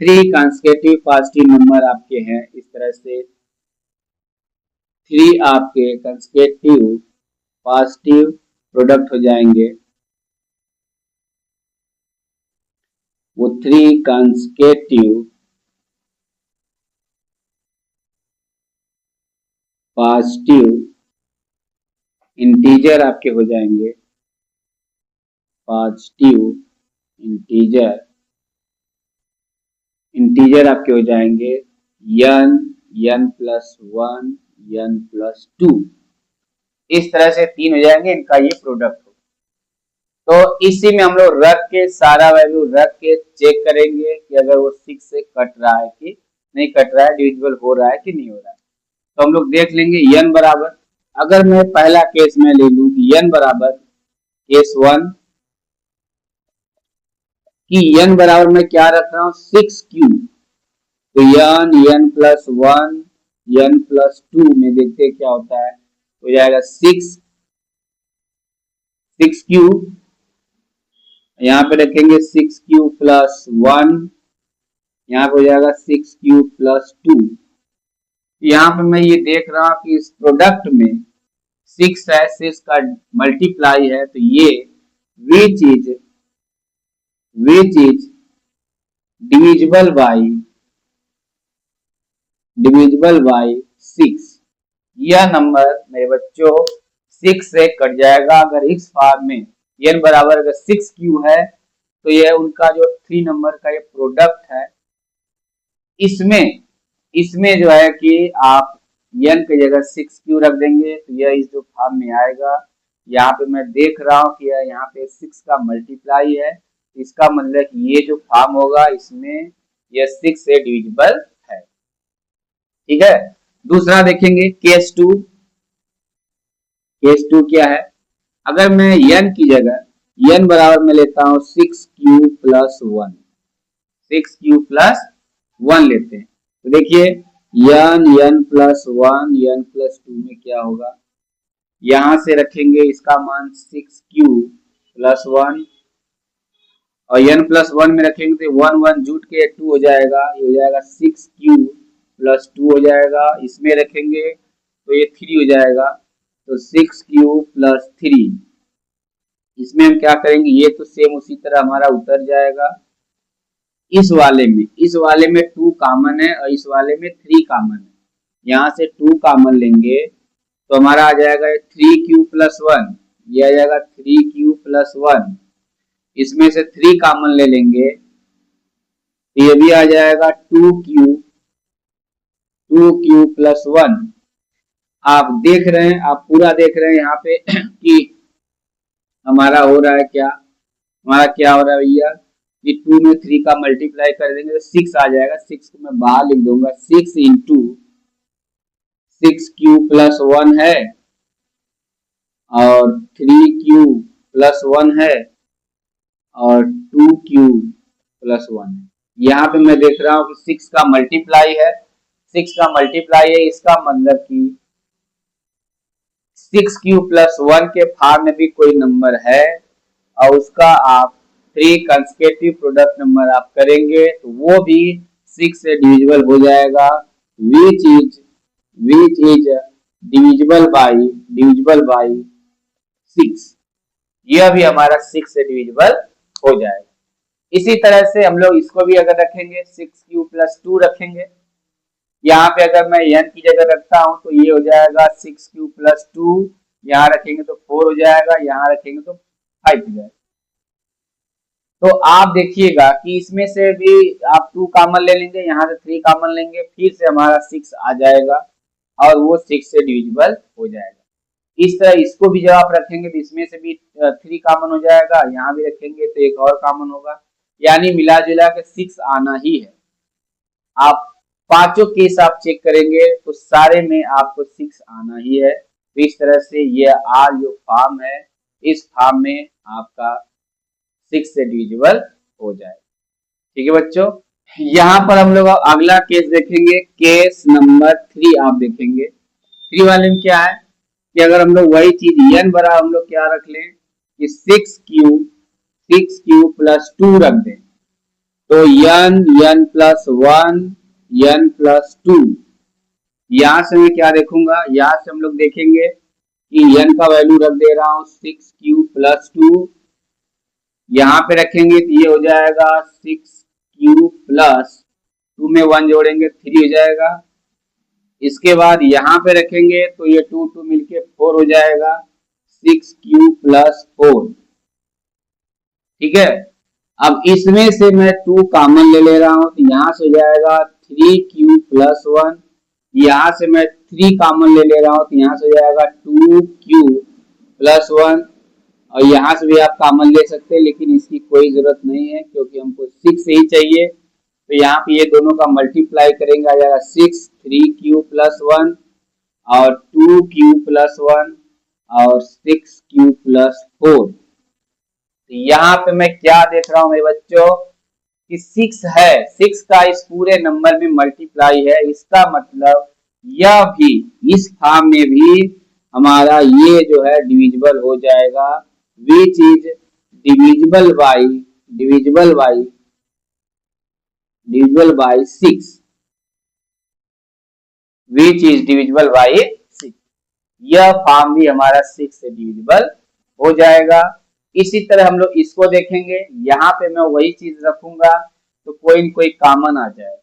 3 कंसेक्यूटिव पॉजिटिव नंबर आपके हैं, इस तरह से 3 आपके कंसेक्यूटिव पॉजिटिव प्रोडक्ट हो जाएंगे, वो 3 कंसेक्यूटिव पॉजिटिव इंटीजर आपके हो जाएंगे, पॉजिटिव इंटीजर आपके हो जाएंगे n प्लस 1 n प्लस 2, इस तरह से 3 हो जाएंगे, इनका ये प्रोडक्ट हो। तो इसी में हम लोग रख के सारा वैल्यू रख के चेक करेंगे कि अगर वो 6 से कट रहा है कि नहीं कट रहा है, डिविजिबल हो रहा है कि नहीं हो रहा है। तो हम लोग देख लेंगे n बराबर, अगर मैं पहला केस में ले लूं कि n बराबर केस 1 कि n बराबर मैं क्या रख रहा हूं, 6q, तो n प्लस 1 n प्लस 2 में देखते हैं क्या होता है, हो जाएगा 6q, यहाँ पे रखेंगे 6q प्लस 1, यहाँ पे हो जाएगा 6q प्लस 2। यहाँ पे मैं ये देख रहा हूं कि इस प्रोडक्ट में 6 है, 6 का मल्टीप्लाई है, तो ये विच इज डिविजिबल बाई 6, यह नंबर मेरे बच्चों 6 से कट जाएगा। अगर इस फॉर्म में n बराबर अगर 6q है तो यह उनका जो 3 नंबर का ये प्रोडक्ट है, इसमें जो है कि आप n की जगह 6q रख देंगे तो यह इस जो फॉर्म में आएगा। यहाँ पे मैं देख रहा हूँ कि यहाँ पे 6 का मल्टीप्लाई है, इसका मतलब कि ये जो फॉर्म होगा इसमें यह 6 से डिविजिबल है। ठीक है। दूसरा देखेंगे केस टू। केस टू क्या है, अगर मैं n की जगह n बराबर में लेता हूं 6q+1, 6q+1 लेते हैं, तो देखिए n+1 n+2 में क्या होगा, यहां से रखेंगे इसका मान 6q+1 और n+1 में रखेंगे तो 1 1 जुट के 2 हो जाएगा, ये हो जाएगा 6q+2 हो जाएगा। इसमें रखेंगे तो ये 3 हो जाएगा, तो 6q+3। इसमें हम क्या करेंगे, ये तो सेम उसी तरह हमारा उतर जाएगा। इस वाले में 2 कॉमन है और इस वाले में 3 कॉमन है, यहाँ से 2 कॉमन लेंगे तो हमारा आ जाएगा 3q+1, ये आ जाएगा 3q+1। इसमें से 3 कॉमन ले लेंगे तो ये भी आ जाएगा 2q+1। आप देख रहे हैं, आप पूरा देख रहे हैं यहाँ पे कि हमारा हो रहा है क्या, हमारा क्या हो रहा है भैया कि 2 में 3 का मल्टीप्लाई कर देंगे तो 6 आ जाएगा। 6 को मैं बाहर लिख दूंगा, 6 इंटू 6q+1 है और 3q+1 है और 2q+1 है। यहाँ पे मैं देख रहा हूँ कि 6 का मल्टीप्लाई है, 6 का मल्टीप्लाई है, इसका मतलब कि 6q+1 के फॉर्म में भी कोई नंबर है और उसका आप 3 कंसेक्यूटिव प्रोडक्ट नंबर आप करेंगे तो वो भी 6 से डिविजिबल हो जाएगा, विच इज डिविजिबल बाई 6। यह भी हमारा 6 से डिविजिबल हो जाएगा। इसी तरह से हम लोग इसको भी अगर रखेंगे 6q+2 रखेंगे, यहाँ पे अगर मैं n की जगह रखता हूं तो ये हो जाएगा 6q+2, यहाँ रखेंगे तो 4 हो जाएगा, यहाँ रखेंगे तो 5 हो जाएगा। तो आप देखिएगा कि इसमें से भी आप 2 कॉमन ले लेंगे, यहाँ से 3 कॉमन लेंगे, फिर से हमारा 6 आ जाएगा और वो 6 से डिविजिबल हो जाएगा। इस तरह इसको भी जब आप रखेंगे तो इसमें से भी 3 कॉमन हो जाएगा, यहाँ भी रखेंगे तो एक और कॉमन होगा, यानी मिला जुला के 6 आना ही है। आप पांचों केस आप चेक करेंगे तो सारे में आपको 6 आना ही है। तो इस तरह से ये आर जो फॉर्म है, इस फॉर्म में आपका 6 से डिविजिबल हो जाए। ठीक है बच्चों, यहाँ पर हम लोग अगला केस देखेंगे, केस नंबर 3 आप देखेंगे। 3 वाले में क्या है कि अगर हम लोग वही चीज n बराबर हम लोग क्या रख लें कि 6q+2 रख दें, तो n+1 n+2, यहां से मैं क्या देखूंगा, यहां से हम लोग देखेंगे कि n का वैल्यू रख दे रहा हूं 6q+2, यहाँ पे रखेंगे तो ये हो जाएगा 6q+2 में 1 जोड़ेंगे 3 हो जाएगा। इसके बाद यहाँ पे रखेंगे तो ये 2 2 मिलके 4 हो जाएगा, 6q+4। ठीक है, अब इसमें से मैं 2 कॉमन ले ले रहा हूं तो यहाँ से हो जाएगा 3q+1, यहाँ से मैं 3 कॉमन ले ले रहा हूं तो यहाँ से हो जाएगा 2q+1 और यहाँ से भी आप कॉमन ले सकते हैं, लेकिन इसकी कोई जरूरत नहीं है क्योंकि हमको 6 ही चाहिए। तो यहाँ पे ये दोनों का मल्टीप्लाई करेंगे, आ जाएगा 6 3q+1 और 2q+1 और 6q+4। यहाँ पे मैं क्या देख रहा हूँ मेरे बच्चों कि 6 है, 6 का इस पूरे नंबर में मल्टीप्लाई है, इसका मतलब यह भी इस फॉर्म में भी हमारा ये जो है डिविजिबल हो जाएगा, which is divisible by 6, which is divisible by 6। यह फॉर्म भी हमारा 6 से डिविजिबल हो जाएगा। इसी तरह हम लोग इसको देखेंगे, यहाँ पे मैं वही चीज रखूंगा तो कोई न कोई कॉमन आ जाएगा।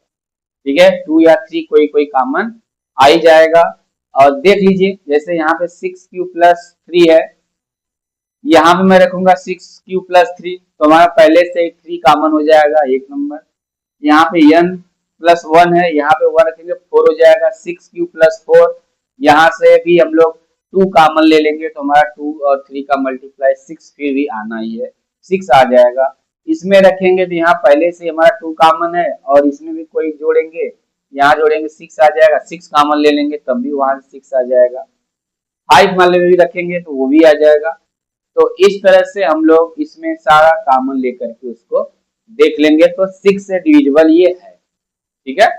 ठीक है, 2 या 3 कोई कॉमन आ ही जाएगा। और देख लीजिए जैसे यहाँ पे 6q+3 है, यहाँ पे मैं रखूंगा 6q+3 तो हमारा पहले से 3 कॉमन हो जाएगा, एक नंबर। यहाँ पे n+1 है, यहाँ पे 1 रखेंगे 4 हो जाएगा, 6q+4, यहाँ से भी हम लोग 2 कॉमन ले लेंगे तो हमारा 2 और 3 का मल्टीप्लाई 6 फिर भी आना ही है, 6 आ जाएगा। इसमें रखेंगे तो यहाँ पहले से हमारा 2 कॉमन है और इसमें भी कोई जोड़ेंगे, यहाँ जोड़ेंगे 6 आ जाएगा, 6 कॉमन ले लेंगे तब भी वहां से 6 आ जाएगा, 5 मान भी रखेंगे तो वो भी आ जाएगा। तो इस तरह से हम लोग इसमें सारा कॉमन लेकर के उसको देख लेंगे। तो 6 से डिविजिबल ये है, ठीक है।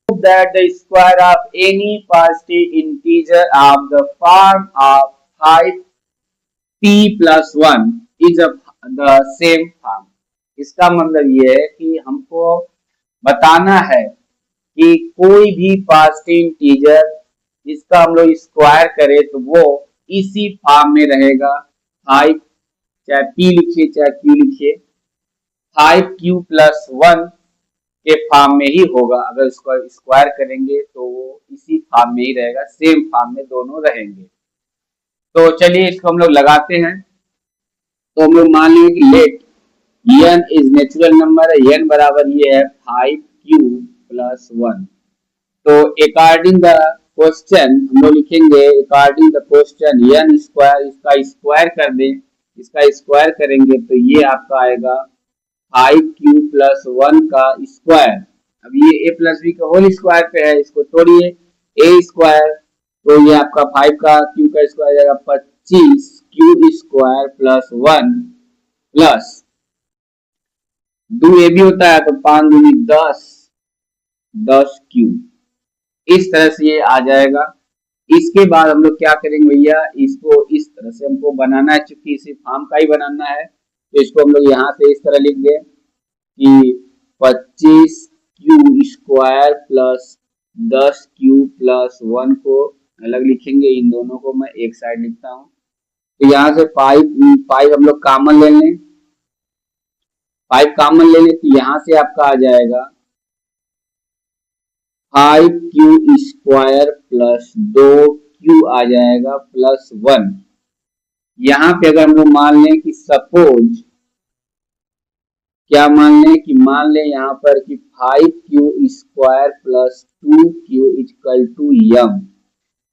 That the square of any positive integer of the form of 5p plus 1 is of the same form। इसका मतलब ये है कि हमको बताना है कि कोई भी पॉजिटिव इंटीजर जिसका हम लोग स्क्वायर करें तो वो इसी फॉर्म में रहेगा। 5 चाहे p लिखिए चाहे q लिखिए, 5q प्लस 1 के फॉर्म में ही होगा। अगर इसको स्क्वायर करेंगे तो वो इसी फॉर्म में ही रहेगा, सेम फॉर्म में दोनों रहेंगे। तो चलिए इसको हम लोग लगाते हैं। तो हम लोग मान लेंगे कि let n is natural number है, n बराबर ये है 5q प्लस 1। तो अकॉर्डिंग द क्वेश्चन हम लोग लिखेंगे according the question n square, इसका स्क्वायर कर दें, इसका स्क्वायर करेंगे तो ये आपका आएगा 5q प्लस 1 का स्क्वायर। अब ये a प्लस बी का होल स्क्वायर पे है, इसको तोड़िए a स्क्वायर, तो ये आपका 5 का q का स्क्वायर जाएगा 25q square plus 1 plus 2 a भी होता है तो 5 दूनी 10q। इस तरह से ये आ जाएगा। इसके बाद हम लोग क्या करेंगे भैया, इसको इस तरह से हमको बनाना है, चूंकि इसी फॉर्म का ही बनाना है तो इसको हम लोग यहाँ से इस तरह लिख दें कि 25q square plus 10q plus 1 को अलग लिखेंगे, इन दोनों को मैं एक साइड लिखता हूँ। तो यहाँ से 5 हम लोग कॉमन ले लें, 5 कॉमन ले लें तो यहाँ से आपका आ जाएगा 5q स्क्वायर प्लस 2q आ जाएगा प्लस 1। यहाँ पे अगर हम लोग मान लें कि सपोज क्या मान लें यहाँ पर कि 5q square plus 2q equal to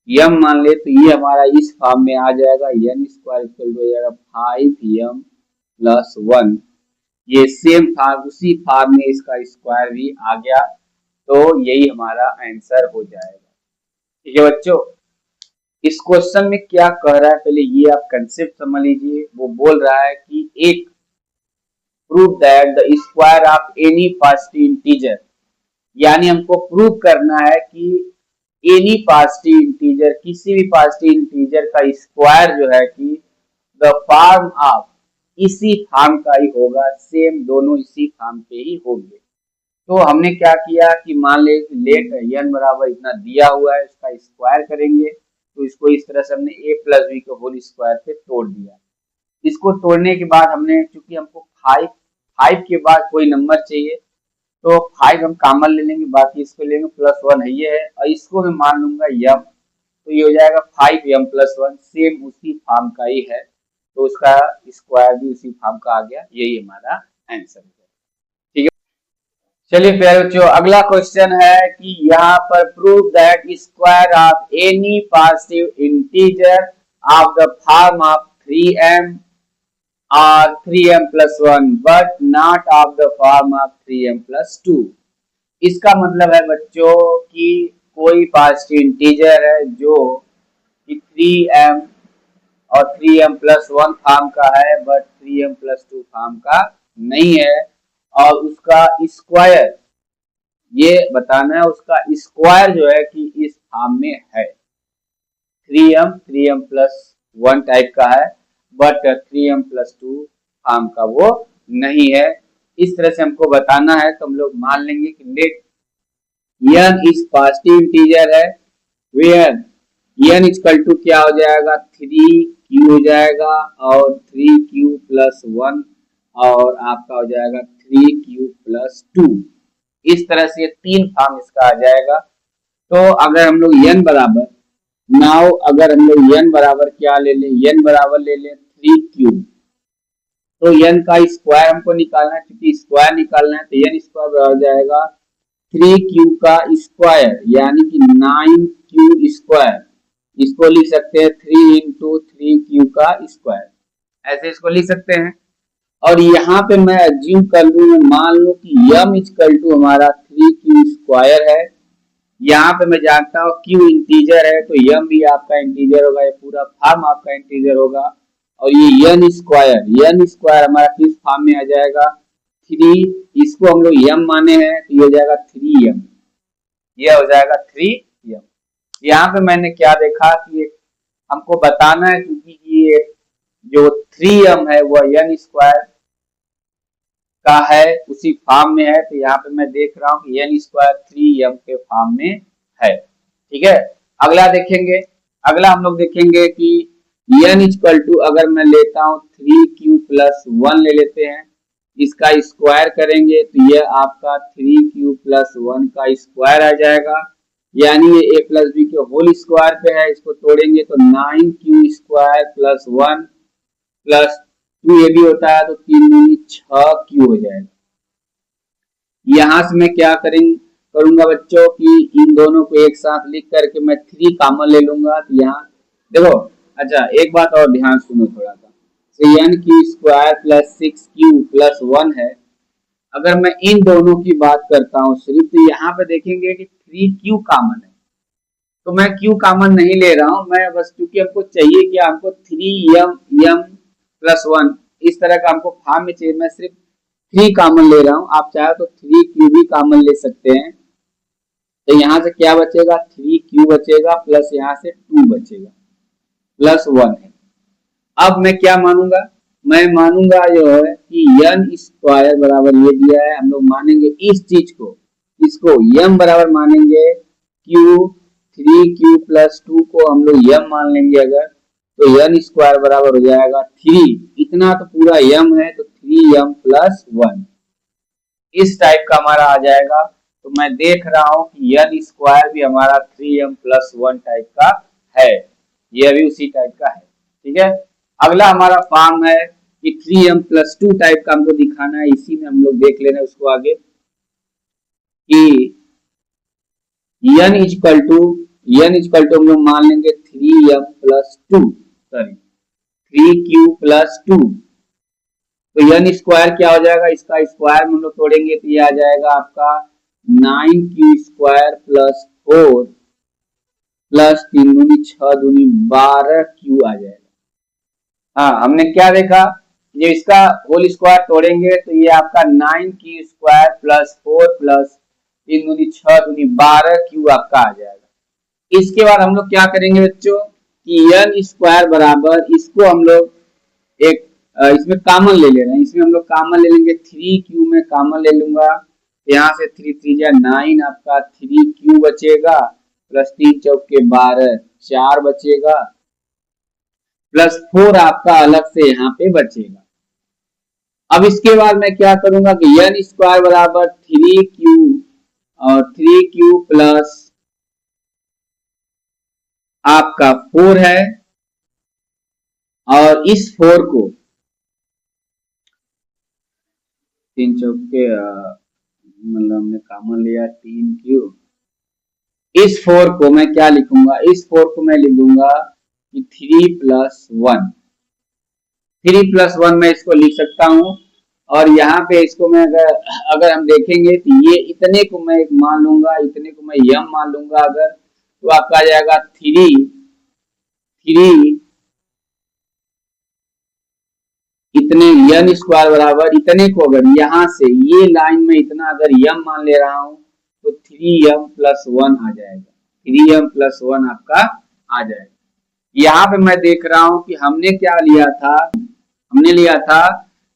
M मान ले तो ये हमारा इस फॉर्म में आ जाएगा, n स्क्वायर इक्वल टू हो जाएगा 5m प्लस 1। ये सेम फॉर्म, उसी फॉर्म में इसका स्क्वायर भी आ गया, तो यही हमारा आंसर हो जाएगा। ठीक है बच्चों, इस क्वेश्चन में क्या कह रहा है पहले ये आप कंसेप्ट समझ लीजिए। वो बोल रहा है कि एक prove that the square of any positive integer, यानी हमको प्रूव करना है कि एनी पॉजिटिव इंटीजर, किसी भी पॉजिटिव इंटीजर का स्क्वायर जो है कि द फॉर्म ऑफ, इसी फॉर्म का ही होगा, सेम दोनों इसी फॉर्म के ही होंगे। तो हमने क्या किया कि मान ले लेट n बराबर इतना दिया हुआ है, इसका स्क्वायर करेंगे तो इसको इस तरह से हमने a प्लस बी के होल स्क्वायर पे तोड़ दिया। इसको तोड़ने के बाद हमने, चूंकि हमको 5 के बाद कोई नंबर चाहिए तो 5 हम कॉमन ले लेंगे, बाकी इसको लेंगे प्लस 1 है ये है, और इसको मैं मान लूंगा m, तो ये हो जाएगा 5m प्लस 1, सेम उसी फॉर्म का ही है, तो उसका स्क्वायर भी उसी फॉर्म का आ गया। यही हमारा आंसर है। ठीक है, चलिए प्यारे बच्चों अगला क्वेश्चन है कि यहाँ पर prove that square of any positive integer of the form of 3m और 3m plus 1 but not of the form of 3m plus 2। इसका मतलब है बच्चों कि कोई पॉजिटिव इंटीजर है जो कि 3m और 3m plus 1 फॉर्म का है बट 3m plus 2 फॉर्म का नहीं है, और उसका स्क्वायर ये बताना है, उसका स्क्वायर जो है कि इस फॉर्म में है। 3m plus 1 टाइप का है बट 3m plus 2 फॉर्म का वो नहीं है। इस तरह से हमको बताना है, तो हम लोग मान लेंगे कि लेट n इस पॉजिटिव इंटीजर है, वेयर n इक्वल टू क्या हो जाएगा 3q हो जाएगा, और 3q प्लस 1 और आपका हो जाएगा 3q प्लस 2। इस तरह से 3 फॉर्म इसका आ जाएगा। तो अगर हम लोग n बराबर नाउ अगर हम लोग n बराबर क्या ले लें, n बराबर ले लें 3q, तो n का स्क्वायर हमको निकालना है, क्योंकि स्क्वायर निकालना है तो n स्क्वायर बराबर जाएगा 3q का स्क्वायर यानी कि 9q स्क्वायर। इसको लिख सकते हैं 3 इंटू 3q का स्क्वायर, ऐसे इसको लिख सकते हैं। और यहाँ पे मैं अज्यूम कर लूँ, मान लूँ कि m इक्वल टू हमारा 3q स्क्वायर है यहाँ पे मैं जानता हूँ क्यू इंटीजर है तो यम भी आपका इंटीजर होगा, ये पूरा फॉर्म आपका इंटीजर होगा। और ये यन स्क्वायर हमारा किस फॉर्म में आ जाएगा, 3, इसको हम लोग यम माने हैं तो ये हो जाएगा 3m, ये हो जाएगा 3m। यहाँ पे मैंने क्या देखा कि हमको बताना है क्योंकि ये जो 3m है वह यन स्क्वायर का है, उसी फॉर्म में है, तो यहाँ पे मैं देख रहा हूँ कि एन स्क्वायर 3m के फॉर्म में है। ठीक है, अगला देखेंगे। अगला हम लोग देखेंगे कि n इक्वल टू, अगर मैं लेता हूँ 3q प्लस 1 ले लेते हैं, इसका स्क्वायर करेंगे तो ये आपका 3q प्लस 1 का स्क्वायर आ जाएगा, यानी ये a प्लस बी के होल स्क्वायर पे है। इसको तोड़ेंगे तो 9q स्क्वायर प्लस 1 प्लस 2 ये भी होता है तो 3 दूनी 6q हो जाएगा। यहाँ से मैं क्या करूंगा बच्चों कि इन दोनों को एक साथ लिख करके मैं 3 कॉमन ले लूंगा, तो यहाँ देखो, अच्छा एक बात और ध्यान सुनो थोड़ा सा, तो n Q square plus 6q plus 1 है। अगर मैं इन दोनों की बात करता हूँ सिर्फ, तो यहाँ पे देखेंगे कि 3q कॉमन है, तो मैं q कॉमन नहीं ले रहा हूँ, मैं बस क्योंकि हमको चाहिए कि हमको 3m प्लस 1 इस तरह का हमको फॉर्म में चाहिए, मैं सिर्फ 3 कॉमन ले रहा हूँ। आप चाहे तो 3q भी कॉमन ले सकते हैं, तो यहाँ से क्या बचेगा, 3q बचेगा प्लस यहाँ से 2 बचेगा प्लस 1 है। अब मैं क्या मानूंगा, मैं मानूंगा जो है कि n स्क्वायर बराबर ये दिया है, हम लोग मानेंगे इस चीज को, इसको m बराबर मानेंगे, q 3q प्लस 2 को हम लोग m मान लेंगे अगर, तो n स्क्वायर बराबर हो जाएगा 3, इतना तो पूरा m है तो 3m प्लस 1 इस टाइप का हमारा आ जाएगा। तो मैं देख रहा हूं कि n स्क्वायर भी हमारा 3m प्लस 1 टाइप का है, ये भी उसी टाइप का है। ठीक है, अगला हमारा फॉर्म है कि 3m प्लस 2 टाइप का हमको दिखाना है, इसी में हम लोग देख लेना उसको आगे कि n इक्वल टू हम लोग मान लेंगे 3m plus 2, sorry 3q plus 2, तो n स्क्वायर क्या हो जाएगा, इसका स्क्वायर हम लोग तोड़ेंगे तो ये आ जाएगा आपका 9q स्क्वायर प्लस 4 प्लस 3 दूनी 6 दूनी 12q आ जाएगा। हाँ, हमने क्या देखा, ये इसका होल स्क्वायर तोड़ेंगे तो ये आपका 9q स्क्वायर प्लस 4 प्लस 3 दूनी 6 दूनी 12q आपका आ जाएगा। इसके बाद हम लोग क्या करेंगे बच्चों कि n स्क्वायर बराबर, इसको हम लोग एक इसमें कॉमन ले ले रहे हैं, इसमें हम लोग कॉमन ले लेंगे, 3q में कॉमन ले लूंगा, यहाँ से 3 3 9 आपका 3q बचेगा प्लस 3 चौके 12 4 बचेगा प्लस 4 आपका अलग से यहाँ पे बचेगा। अब इसके बाद मैं क्या करूंगा कि n स्क्वायर बराबर 3q और 3q प्लस आपका 4 है, और इस 4 को 3 चौके मतलब हमने कॉमन लिया 3q, इस 4 को मैं क्या लिखूंगा, इस 4 को मैं लिखूंगा कि 3 प्लस 1, 3 प्लस 1 मैं इसको लिख सकता हूं। और यहाँ पे इसको मैं अगर हम देखेंगे तो ये इतने को मैं एक मान लूंगा, इतने को मैं यम मान लूंगा अगर, तो आपका आ जाएगा 3 इतने n स्क्वायर बराबर, इतने को अगर यहाँ से ये लाइन में इतना अगर m मान ले रहा हूं तो 3m प्लस 1 आ जाएगा, 3m प्लस 1 आपका आ जाएगा। यहाँ पे मैं देख रहा हूं कि हमने क्या लिया था, हमने लिया था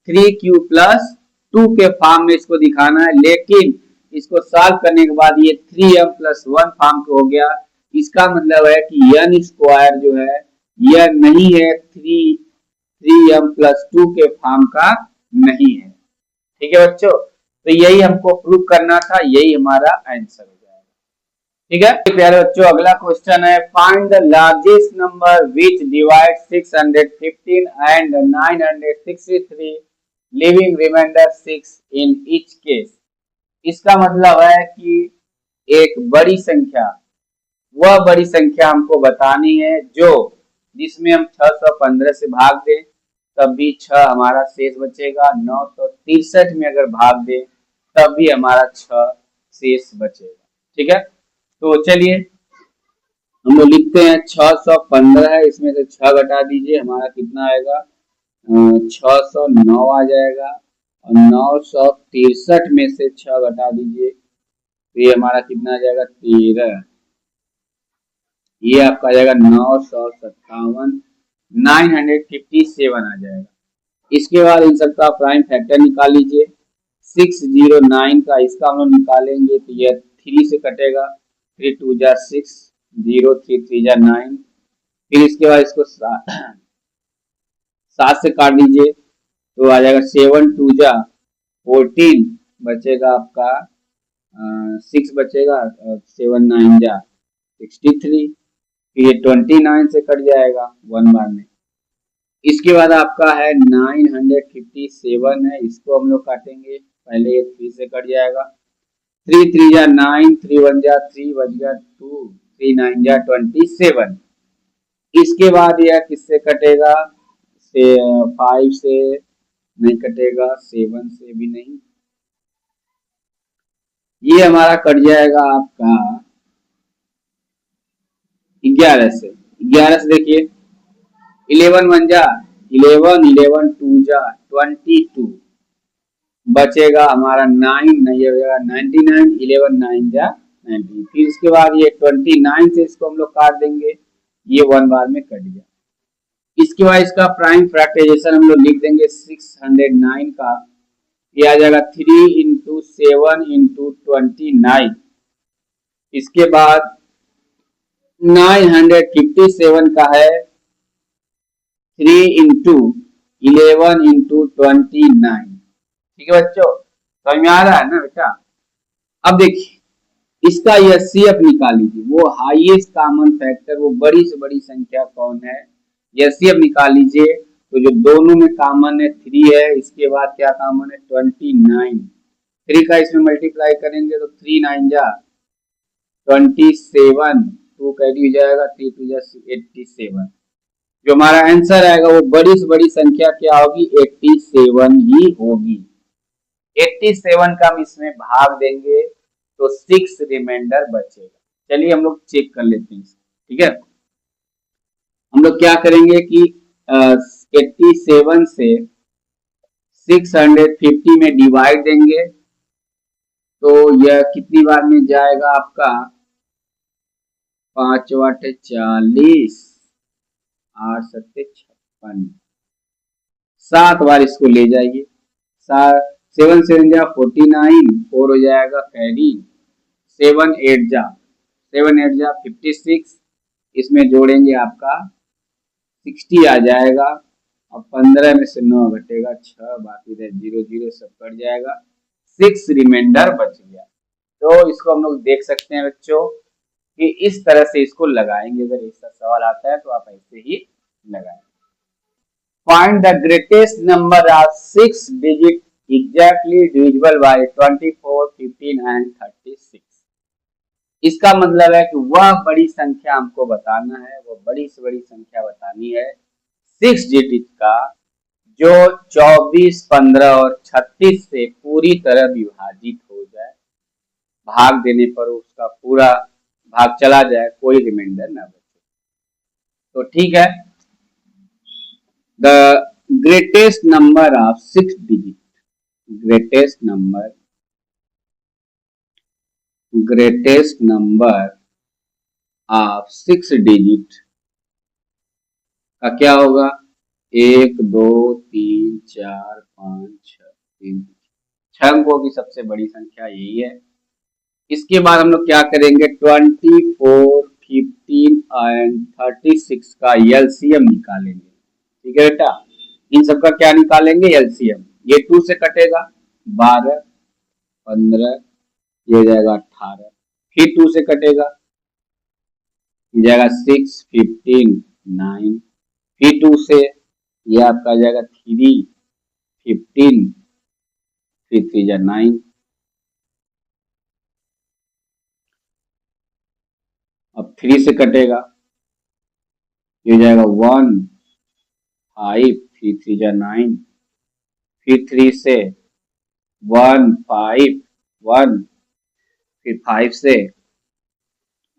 3q प्लस 2 के फॉर्म में इसको दिखाना है, लेकिन इसको सॉल्व करने के बाद ये 3m प्लस 1 फॉर्म हो गया। इसका मतलब है कि n स्क्वायर जो है यह नहीं है 3m प्लस 2 के फॉर्म का नहीं है। ठीक है बच्चों, तो यही हमको प्रूव करना था, यही हमारा आंसर हो जाएगा। ठीक है प्यारे बच्चों, अगला क्वेश्चन है, find the largest number which divide 615 and 963 leaving remainder 6 in each case. इसका मतलब है कि एक बड़ी संख्या, वह बड़ी संख्या हमको बतानी है जो जिसमें हम 615 से भाग दें तब भी 6 हमारा शेष बचेगा, 963 में अगर भाग दें तब भी हमारा 6 शेष बचेगा। ठीक है, तो चलिए हम लोग लिखते हैं 615 है, इसमें से 6 घटा दीजिए, हमारा कितना आएगा 609 आ जाएगा। और 963 में से 6 घटा दीजिए तो ये हमारा कितना आ जाएगा 13। ये आपका आ जाएगा 957, 957 आ जाएगा। इसके बाद इन सबका प्राइम फैक्टर निकाल लीजिए। 609 का इसका हम लोग निकालेंगे तो यह 3 से कटेगा, 3 2 जा 6, 0 3 3 जा 9। फिर इसके बाद इसको 7 से काट दीजिए तो आ जाएगा 7 2 जा 14, बचेगा आपका 6 बचेगा, 7 9 जा 63। फिर ये 29 से कट जाएगा 1 बार में। इसके बाद आपका है 957 है, इसको हम लोग काटेंगे, पहले ये 3 से कट जाएगा, 3 3 जा 9, 3 1 जा 3, बच गया 2, 3 9 जा 27। इसके बाद यह किससे कटेगा, से 5 से नहीं कटेगा, 7 से भी नहीं, ये हमारा कट जाएगा आपका 11 से। 11 से देखिए 11 1 जा 11, 11 2 जा 22, बचेगा हमारा 9, नहीं हो जाएगा 99, 11 9 जा 90। फिर इसके बाद ये 29 से इसको हम लोग काट देंगे, ये 1 बार में कट गया। इसके बाद इसका प्राइम फैक्टराइजेशन हम लोग लिख देंगे 609 का, ये आ जाएगा 3 इंटू 7 इंटू 29। इसके बाद 957 का है 3 इंटू 11 इंटू 29। ठीक है बच्चों, समझ में आ रहा है ना बेटा। अब देखिए इसका एचसीएफ निकाल लीजिए, वो हाईएस्ट कॉमन फैक्टर, वो बड़ी से बड़ी संख्या कौन है, एचसीएफ निकाल लीजिए। तो जो दोनों में कॉमन है 3 है, इसके बाद क्या कॉमन है 29। 3 का इसमें मल्टीप्लाई करेंगे तो 3 9 जा 27, 2 कैरी हो जाएगा, 3 2 जा 87। जो हमारा आंसर आएगा वो बड़ी से बड़ी संख्या क्या होगी, 87 ही होगी। 87 का हम इसमें भाग देंगे तो 6 रिमाइंडर बचेगा। चलिए हम लोग चेक कर लेते हैं, ठीक है। हम लोग क्या करेंगे कि 87 से 650 में डिवाइड देंगे तो यह कितनी बार में जाएगा आपका 5 वाट 40, 8 सत्ते 56, 7 बार इसको ले जाइए। 7 7 जा 49, 4 हो जाएगा कैरी, 7 8 जा 56, इसमें जोड़ेंगे आपका 60 आ जाएगा। अब 15 में से 9 घटेगा 6, बाकी रहे 0 0 सब कट जाएगा, 6 रिमाइंडर बच गया। तो इसको हम लोग देख सकते हैं बच्चों कि इस तरह से इसको लगाएंगे। अगर ऐसा सवाल आता है तो आप ऐसे ही लगाएंगे। Find the greatest number of 6 digit exactly divisible by 24, 15 and 36। इसका मतलब है कि वह बड़ी संख्या हमको बताना है, वो बड़ी से बड़ी संख्या बतानी है 6 डिजिट का जो 24, 15 और 36 से पूरी तरह विभाजित हो जाए, भाग देने पर उसका पूरा भाग चला जाए, कोई रिमाइंडर ना बचे। तो ठीक है, the greatest number of 6 digit, greatest number of 6 digit का क्या होगा, 1 2 3 4 5 6 3, 6 अंकों की सबसे बड़ी संख्या यही है। इसके बाद हम लोग क्या करेंगे 24, 15 एंड 36 का एलसीएम निकालेंगे। ठीक है बेटा, इन सबका क्या निकालेंगे एलसीएम। ये 2 से कटेगा 12, 15, ये हो जाएगा 18, फिर 2 से कटेगा ये जाएगा 6, 15, 9, फिर 2 से ये आपका जाएगा 3, 15, फिर 3 जा 9, अब 3 से कटेगा ये हो जाएगा 1, 5, फिर 3 जा 9, फिर 3 से 1 5 1, फिर 5 से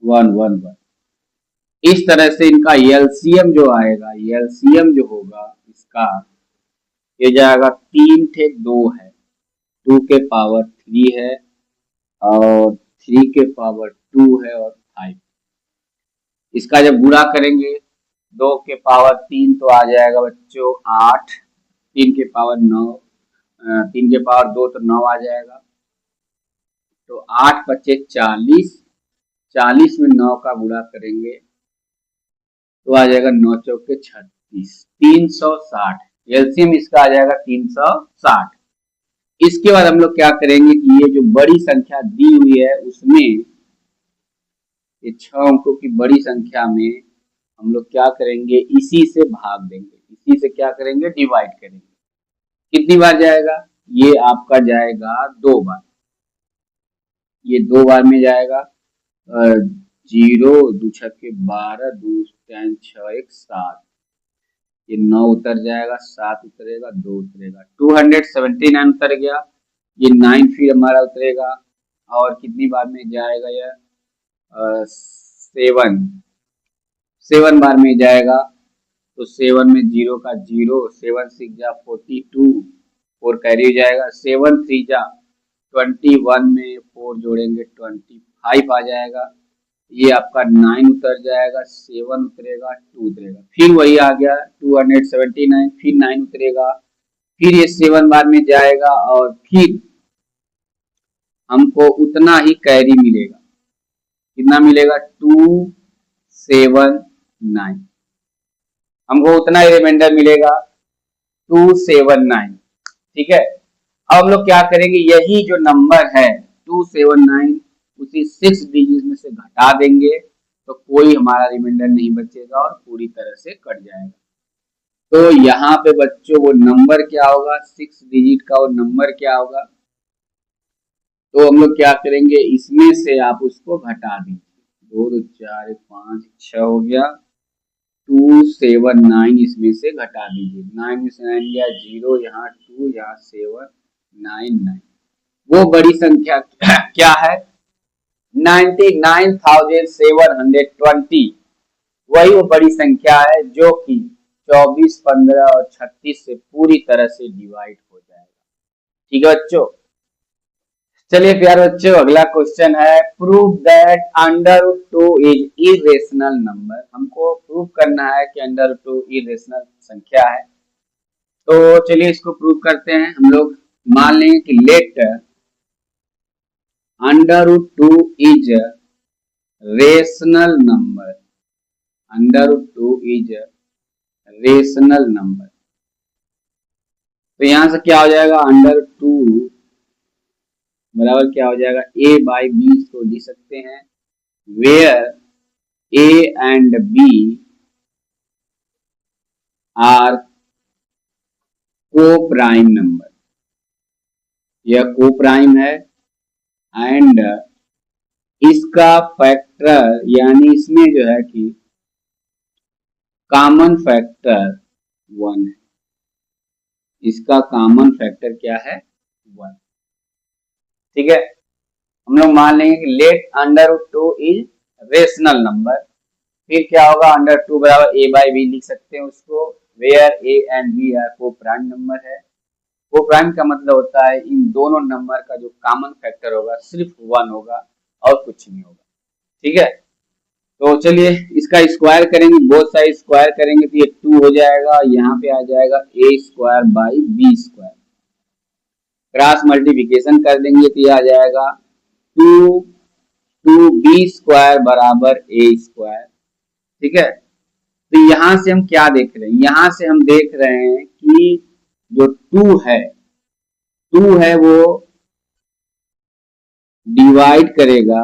1 1 1। इस तरह से इनका एलसीएम जो आएगा, एलसीएम जो होगा इसका, ये जाएगा 3 थे 2 है, 2 के पावर 3 है और 3 के पावर 2 है और 5। इसका जब गुणा करेंगे 2 के पावर 3 तो आ जाएगा बच्चों 8, 3 के पावर 9, 3 के पावर 2 तो 9 आ जाएगा, तो 8 बचे 40, 40 में 9 का गुणा करेंगे तो आ जाएगा 9 चौके 36, 360। एलसीएम इसका आ जाएगा 360। इसके बाद हम लोग क्या करेंगे कि ये जो बड़ी संख्या दी हुई है उसमें ये 6 अंकों की बड़ी संख्या में हम लोग क्या करेंगे, इसी से भाग देंगे, इसी से क्या करेंगे, डिवाइड करेंगे। कितनी बार जाएगा, ये आपका जाएगा 2 बार, ये 2 बार में जाएगा, 0 2 छक्के 12, 2 3 6 1 7, ये 9 उतर जाएगा, 7 उतरेगा, 2 उतरेगा, 279 उतर गया, ये 9 फिर हमारा उतरेगा और कितनी बार में जाएगा, यह 7 बार में जाएगा, तो 7 में 0 का 0, 7 6 जा 42, 4 कैरी हो जाएगा, 7 3 जा 21 में 4 जोड़ेंगे 25 आ जाएगा, ये आपका 9 उतर जाएगा, 7 उतरेगा, 2 उतरेगा, फिर वही आ गया 279, फिर 9 उतरेगा, फिर ये 7 बार में जाएगा और फिर हमको उतना ही कैरी मिलेगा, कितना मिलेगा, 279, हमको उतना ही रिमाइंडर मिलेगा 279। ठीक है, अब हम लोग क्या करेंगे, यही जो नंबर है 279 उसी 6 डिजिट में से घटा देंगे तो कोई हमारा रिमाइंडर नहीं बचेगा और पूरी तरह से कट जाएगा। तो यहाँ पे बच्चों वो नंबर क्या होगा, 6 डिजिट का वो नंबर क्या होगा, तो हम लोग क्या करेंगे, इसमें से आप उसको घटा दीजिए, 2 2 4 1 5 6 हो गया, 279 इसमें से घटा दीजिए, 9 में से 9 गया 0, यहाँ 2, यहाँ 7 9 9, वो बड़ी संख्या क्या है, 99,720, वही वो बड़ी संख्या है जो कि 24 15 और 36 से पूरी तरह से डिवाइड हो जाएगा। ठीक है बच्चों, चलिए प्यारे बच्चों अगला क्वेश्चन है, prove that √2 is irrational number. हमको प्रूव करना है कि √2 इरेशनल संख्या है, तो चलिए इसको प्रूव करते हैं। हम लोग मान लेंगे कि let √2 is rational number, √2 is rational number, तो यहां से क्या हो जाएगा, √2 बराबर क्या हो जाएगा, a/b को लिख सकते हैं, where a and b are coprime number, यह को प्राइम है एंड इसका फैक्टर यानी इसमें जो है कि कॉमन फैक्टर 1 है, इसका कॉमन फैक्टर क्या है, 1। ठीक है, हम लोग मान लेंगे कि लेट √2 इज रेशनल नंबर, फिर क्या होगा, √2 बराबर a/b लिख सकते हैं उसको, where a and b are coprime number है। को प्राइम का मतलब होता है इन दोनों नंबर का जो कॉमन फैक्टर होगा सिर्फ 1 होगा और कुछ नहीं होगा। ठीक है, तो चलिए इसका स्क्वायर करेंगे, बोथ साइड स्क्वायर करेंगे तो ये 2 हो जाएगा, यहाँ पे आ जाएगा a²/b², क्रॉस मल्टीप्लिकेशन कर देंगे तो ये आ जाएगा 2b² बराबर a²। ठीक है, तो यहां से हम क्या देख रहे हैं, यहां से हम देख रहे हैं कि जो 2 है वो डिवाइड करेगा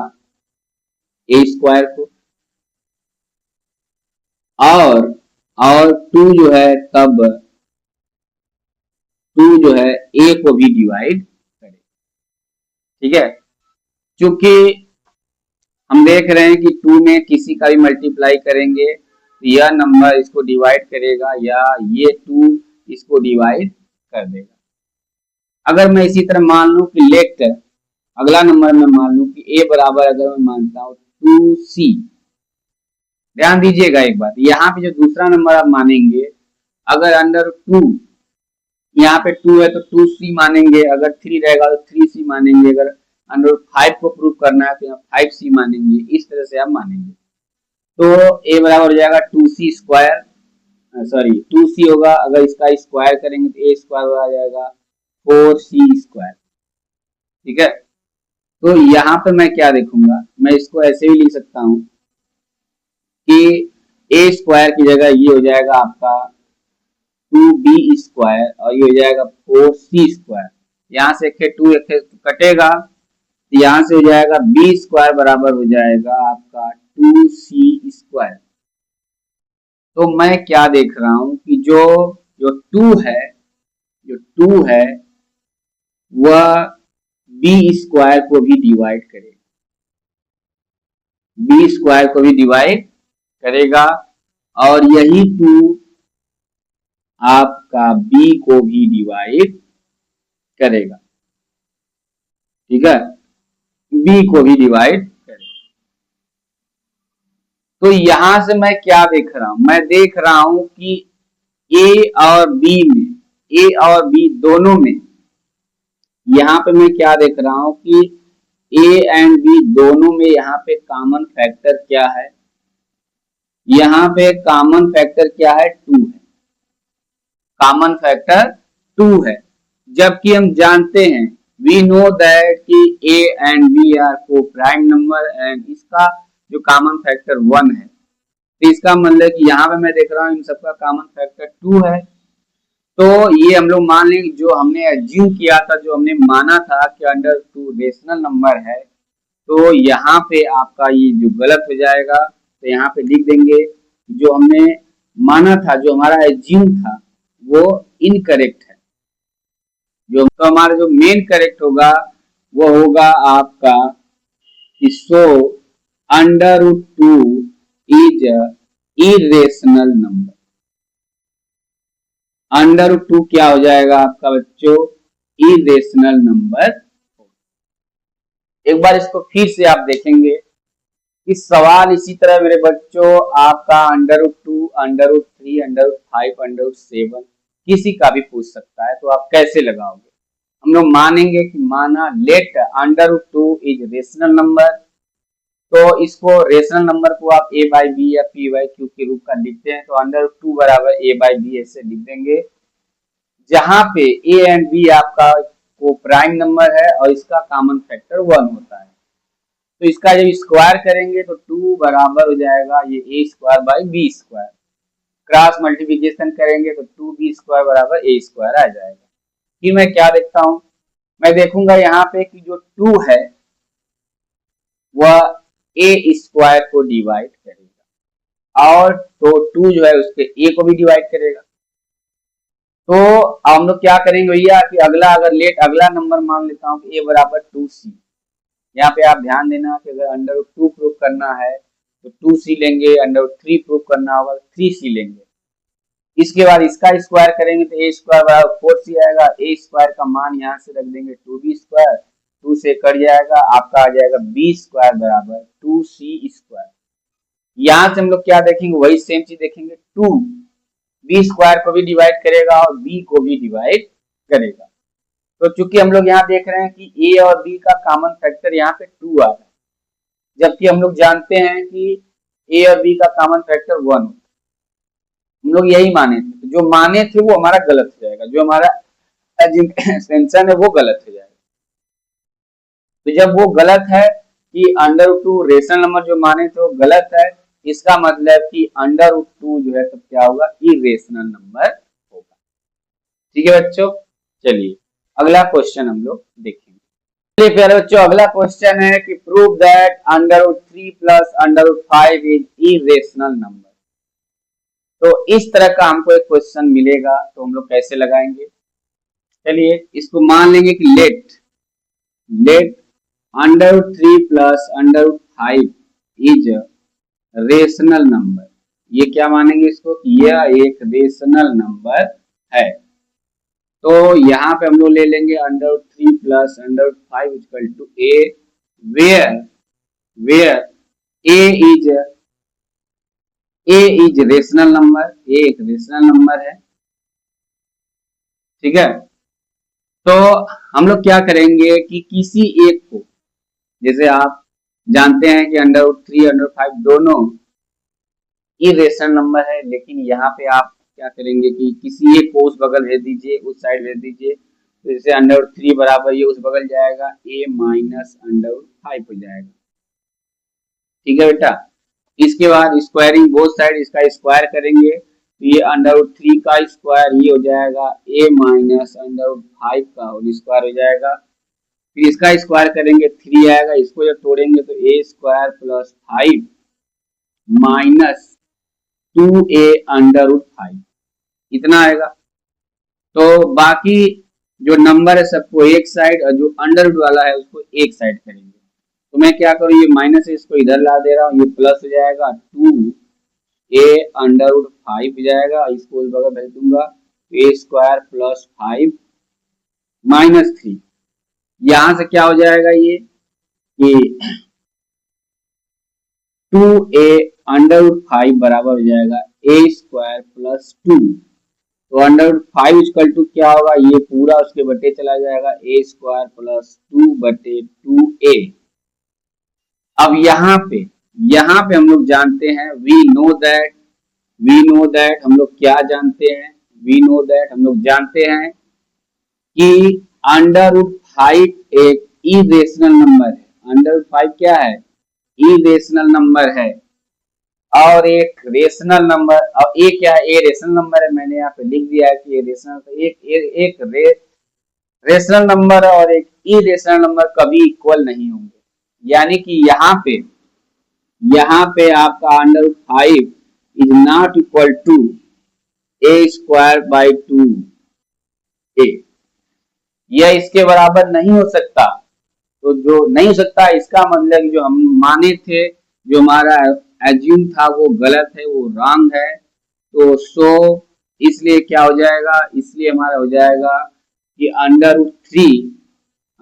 a² को, और 2 जो है तब 2 जो है a को भी डिवाइड करेगा। ठीक है, क्योंकि हम देख रहे हैं कि 2 में किसी का भी मल्टीप्लाई करेंगे तो यह नंबर इसको डिवाइड करेगा या ये 2 इसको डिवाइड कर देगा। अगर मैं इसी तरह मान लूं कि लेट अगला नंबर मैं मान लूं कि a बराबर अगर मैं मानता हूं 2c। ध्यान दीजिएगा एक बात, यहाँ पे जो दूसरा नंबर आप मानेंगे, अगर अंडर 2 यहाँ पे 2 है तो 2c मानेंगे, अगर 3 रहेगा तो 3c मानेंगे, अगर अंडर 5 को प्रूव करना है तो यहाँ 5c मानेंगे। इस तरह से आप मानेंगे। तो a बराबर हो जाएगा 2c स्क्वायर, सॉरी 2c होगा, अगर इसका स्क्वायर करेंगे तो a स्क्वायर आ जाएगा 4c स्क्वायर। ठीक है, तो यहाँ पे मैं क्या देखूंगा, मैं इसको ऐसे भी लिख सकता हूँ कि a स्क्वायर की जगह ये हो जाएगा आपका 2b स्क्वायर और ये हो जाएगा 4c स्क्वायर। यहाँ से एक 2 एक कटेगा, तो यहाँ से हो जाएगा b स्क्वायर बराबर हो जाएगा आपका 2c स्क्वायर। तो मैं क्या देख रहा हूं कि जो जो 2 है वह b स्क्वायर को भी डिवाइड करेगा, b स्क्वायर को भी डिवाइड करेगा, और यही 2 आपका b को भी डिवाइड करेगा। ठीक है, b को भी डिवाइड करेगा। तो यहां से मैं क्या देख रहा हूं, मैं देख रहा हूं कि a और b दोनों में, यहां पे मैं क्या देख रहा हूं कि a एंड b दोनों में यहाँ पे कॉमन फैक्टर क्या है, यहाँ पे कॉमन फैक्टर क्या है, 2 है। कॉमन फैक्टर 2 है, जबकि हम जानते हैं वी नो दैट कि a and b are coprime number and इसका जो कॉमन फैक्टर 1 है। तो इसका मतलब कि यहाँ पे मैं देख रहा हूँ इन सबका कॉमन फैक्टर 2 है। तो ये हम लोग मान लेंगे, जो हमने एज्यूम किया था, जो हमने माना था कि अंडर 2 रेशनल नंबर है, तो यहाँ पे आपका ये जो गलत हो जाएगा, तो यहाँ पे लिख देंगे जो हमने माना था, जो हमारा एज्यूम था वो इनकरेक्ट है। जो तो हमारा जो मेन करेक्ट होगा वो होगा आपका कि so under root 2 is irrational number. Under root 2 क्या हो जाएगा आपका बच्चों, इरेशनल नंबर। एक बार इसको फिर से आप देखेंगे कि सवाल इसी तरह मेरे बच्चों आपका under root 2, under root 3, under root 5, under root 7 किसी का भी पूछ सकता है। तो आप कैसे लगाओगे, हम लोग मानेंगे कि माना let under root 2 is rational number, तो इसको रेशनल नंबर को आप a बाई बी या p बाई क्यू के रूप का लिखते हैं, तो अंडर रूट 2 बराबर a बाई बी ऐसे लिख देंगे, जहां पे a एंड b आपका को प्राइम नंबर है और इसका कॉमन फैक्टर 1 होता है। तो इसका जब स्क्वायर करेंगे तो 2 बराबर हो जाएगा ये a square by b square. Cross multiplication करेंगे तो 2b स्क्वायर बराबर a स्क्वायर आ जाएगा। फिर मैं क्या देखता हूं, मैं देखूंगा यहाँ पे कि जो 2 है वह a स्क्वायर को डिवाइड करेगा, और तो 2 जो है उसके a को भी डिवाइड करेगा। तो हम लोग क्या करेंगे भैया कि अगला, अगर लेट अगला नंबर मान लेता हूँ कि a बराबर 2c। यहाँ पे आप ध्यान देना कि अगर अंडर रूट 2 प्रूव करना है तो 2c लेंगे, अंडर रूट 3 प्रूव करना होगा 3c लेंगे। इसके बाद इसका स्क्वायर करेंगे तो a स्क्वायर बराबर 4c आएगा। a स्क्वायर का मान यहाँ से रख देंगे 2b स्क्वायर, 2 से कट जाएगा, आपका आ जाएगा b स्क्वायर बराबर 2c स्क्वायर। यहाँ से हम लोग क्या देखेंगे, वही सेम चीज देखेंगे, 2 b स्क्वायर को भी डिवाइड करेगा और b को भी डिवाइड करेगा। तो चूंकि हम लोग यहाँ देख रहे हैं कि a और b का कॉमन फैक्टर यहाँ पे 2 आ रहा है, जबकि हम लोग जानते हैं कि a और b का कॉमन फैक्टर 1 होता है। हम लोग यही माने थे, तो जो माने थे वो हमारा गलत हो जाएगा, जो हमारा एज्यूमेशन है वो गलत हो जाएगा। तो जब वो गलत है कि अंडर रूट 2 रेशनल नंबर जो माने थे वो गलत है, इसका मतलब कि अंडर रूट 2 जो है तो क्या होगा, इरेशनल नंबर होगा। ठीक है बच्चों, चलिए अगला क्वेश्चन हम लोग देखेंगे। चलिए प्यारे बच्चों, अगला क्वेश्चन है कि prove that under root 3 plus under root 5 is irrational number. तो इस तरह का हमको एक क्वेश्चन मिलेगा, तो हम लोग कैसे लगाएंगे। चलिए इसको मान लेंगे कि let under root 3 plus under root 5 is rational number. ये क्या मानेंगे इसको कि यह एक रेशनल नंबर है। तो यहाँ पे हम लोग ले लेंगे under root 3 plus under root 5 equal to a, where a is rational number, a एक रेशनल नंबर है, ठीक है। तो हम लोग क्या करेंगे कि किसी एक को, जैसे आप जानते हैं कि √3 √5 दोनों इरेशनल नंबर है, लेकिन यहाँ पे आप क्या करेंगे कि किसी एक को उस बगल भेज दीजिए, उस साइड भेज दीजिए, तो जैसे √3 बराबर ये उस बगल जाएगा a माइनस √5 हो जाएगा, ठीक है बेटा। इसके बाद स्क्वायरिंग बोथ साइड, इसका स्क्वायर करेंगे तो ये √3 का स्क्वायर ये हो जाएगा a माइनस √5 का होल स्क्वायर हो जाएगा। फिर इसका स्क्वायर करेंगे 3 आएगा, इसको जब तोड़ेंगे तो a square plus 5 minus 2a√5 इतना आएगा। तो बाकी जो नंबर है सबको एक साइड और जो अंडर वाला है उसको एक साइड करेंगे। तो मैं क्या करूँ, ये माइनस है इसको इधर ला दे रहा हूँ, ये प्लस हो जाएगा 2a√5 हो जाएगा, इसको इस बगल भेज दूंगा, a स्क्वायर प्लस 5 माइनस 3, यहां से क्या हो जाएगा ये कि 2a√5 बराबर हो जाएगा a स्क्वायर प्लस 2, तो √5 इक्वल टू क्या होगा, ये पूरा उसके बटे चला जाएगा a स्क्वायर प्लस 2/2a। अब यहाँ पे हम लोग जानते हैं वी नो दैट हम लोग क्या जानते हैं, वी नो दैट हम लोग जानते हैं कि √5 एक इरेशनल नंबर है। √5 क्या है, इरेशनल नंबर है। और एक रेशनल नंबर, और ए क्या है, ए रेशनल नंबर है, मैंने यहाँ पे लिख दिया है कि ये रेशनल, एक रेशनल नंबर और एक इरेशनल नंबर कभी इक्वल नहीं होंगे, यानी कि यहाँ पे आपका √5 is not equal to a square by 2a, यह इसके बराबर नहीं हो सकता। तो जो नहीं हो सकता इसका मतलब जो हम माने थे, जो हमारा एज्यूम था वो गलत है, वो रॉन्ग है। तो सो इसलिए क्या हो जाएगा, इसलिए हमारा हो जाएगा कि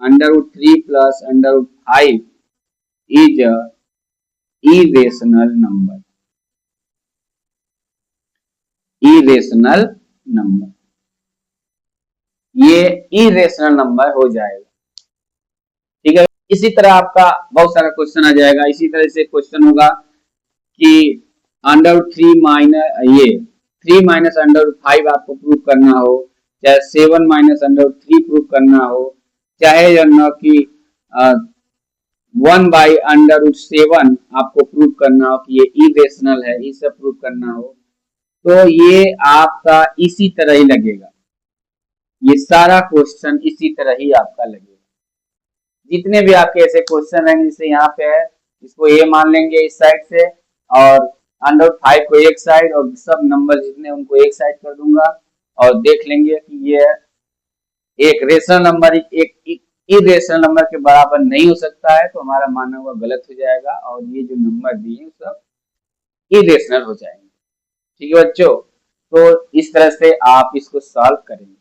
√3 plus √5 is irrational number, irrational number, ये इरेशनल नंबर हो जाएगा, ठीक है। इसी तरह आपका बहुत सारा क्वेश्चन आ जाएगा। इसी तरह से क्वेश्चन होगा कि √3 माइनस ये 3 माइनस √5 आपको प्रूव करना हो, चाहे 7 माइनस √3 प्रूव करना हो, चाहे जो न कि 1/√7 आपको प्रूव करना हो कि ये इरेशनल है, ये सब प्रूव करना हो, तो ये आपका इसी तरह ही लगेगा, ये सारा क्वेश्चन इसी तरह ही आपका लगेगा। जितने भी आपके ऐसे क्वेश्चन रहेंगे, जैसे यहाँ पे है, इसको ए मान लेंगे इस साइड से, और √5 को एक साइड, और सब नंबर जितने उनको एक साइड कर दूंगा, और देख लेंगे कि ये एक रेशनल नंबर एक इरेशनल नंबर के बराबर नहीं हो सकता है, तो हमारा माना हुआ गलत हो जाएगा, और ये जो नंबर दिए सब इरेशनल हो जाएंगे, ठीक है बच्चों। तो इस तरह से आप इसको सॉल्व करेंगे।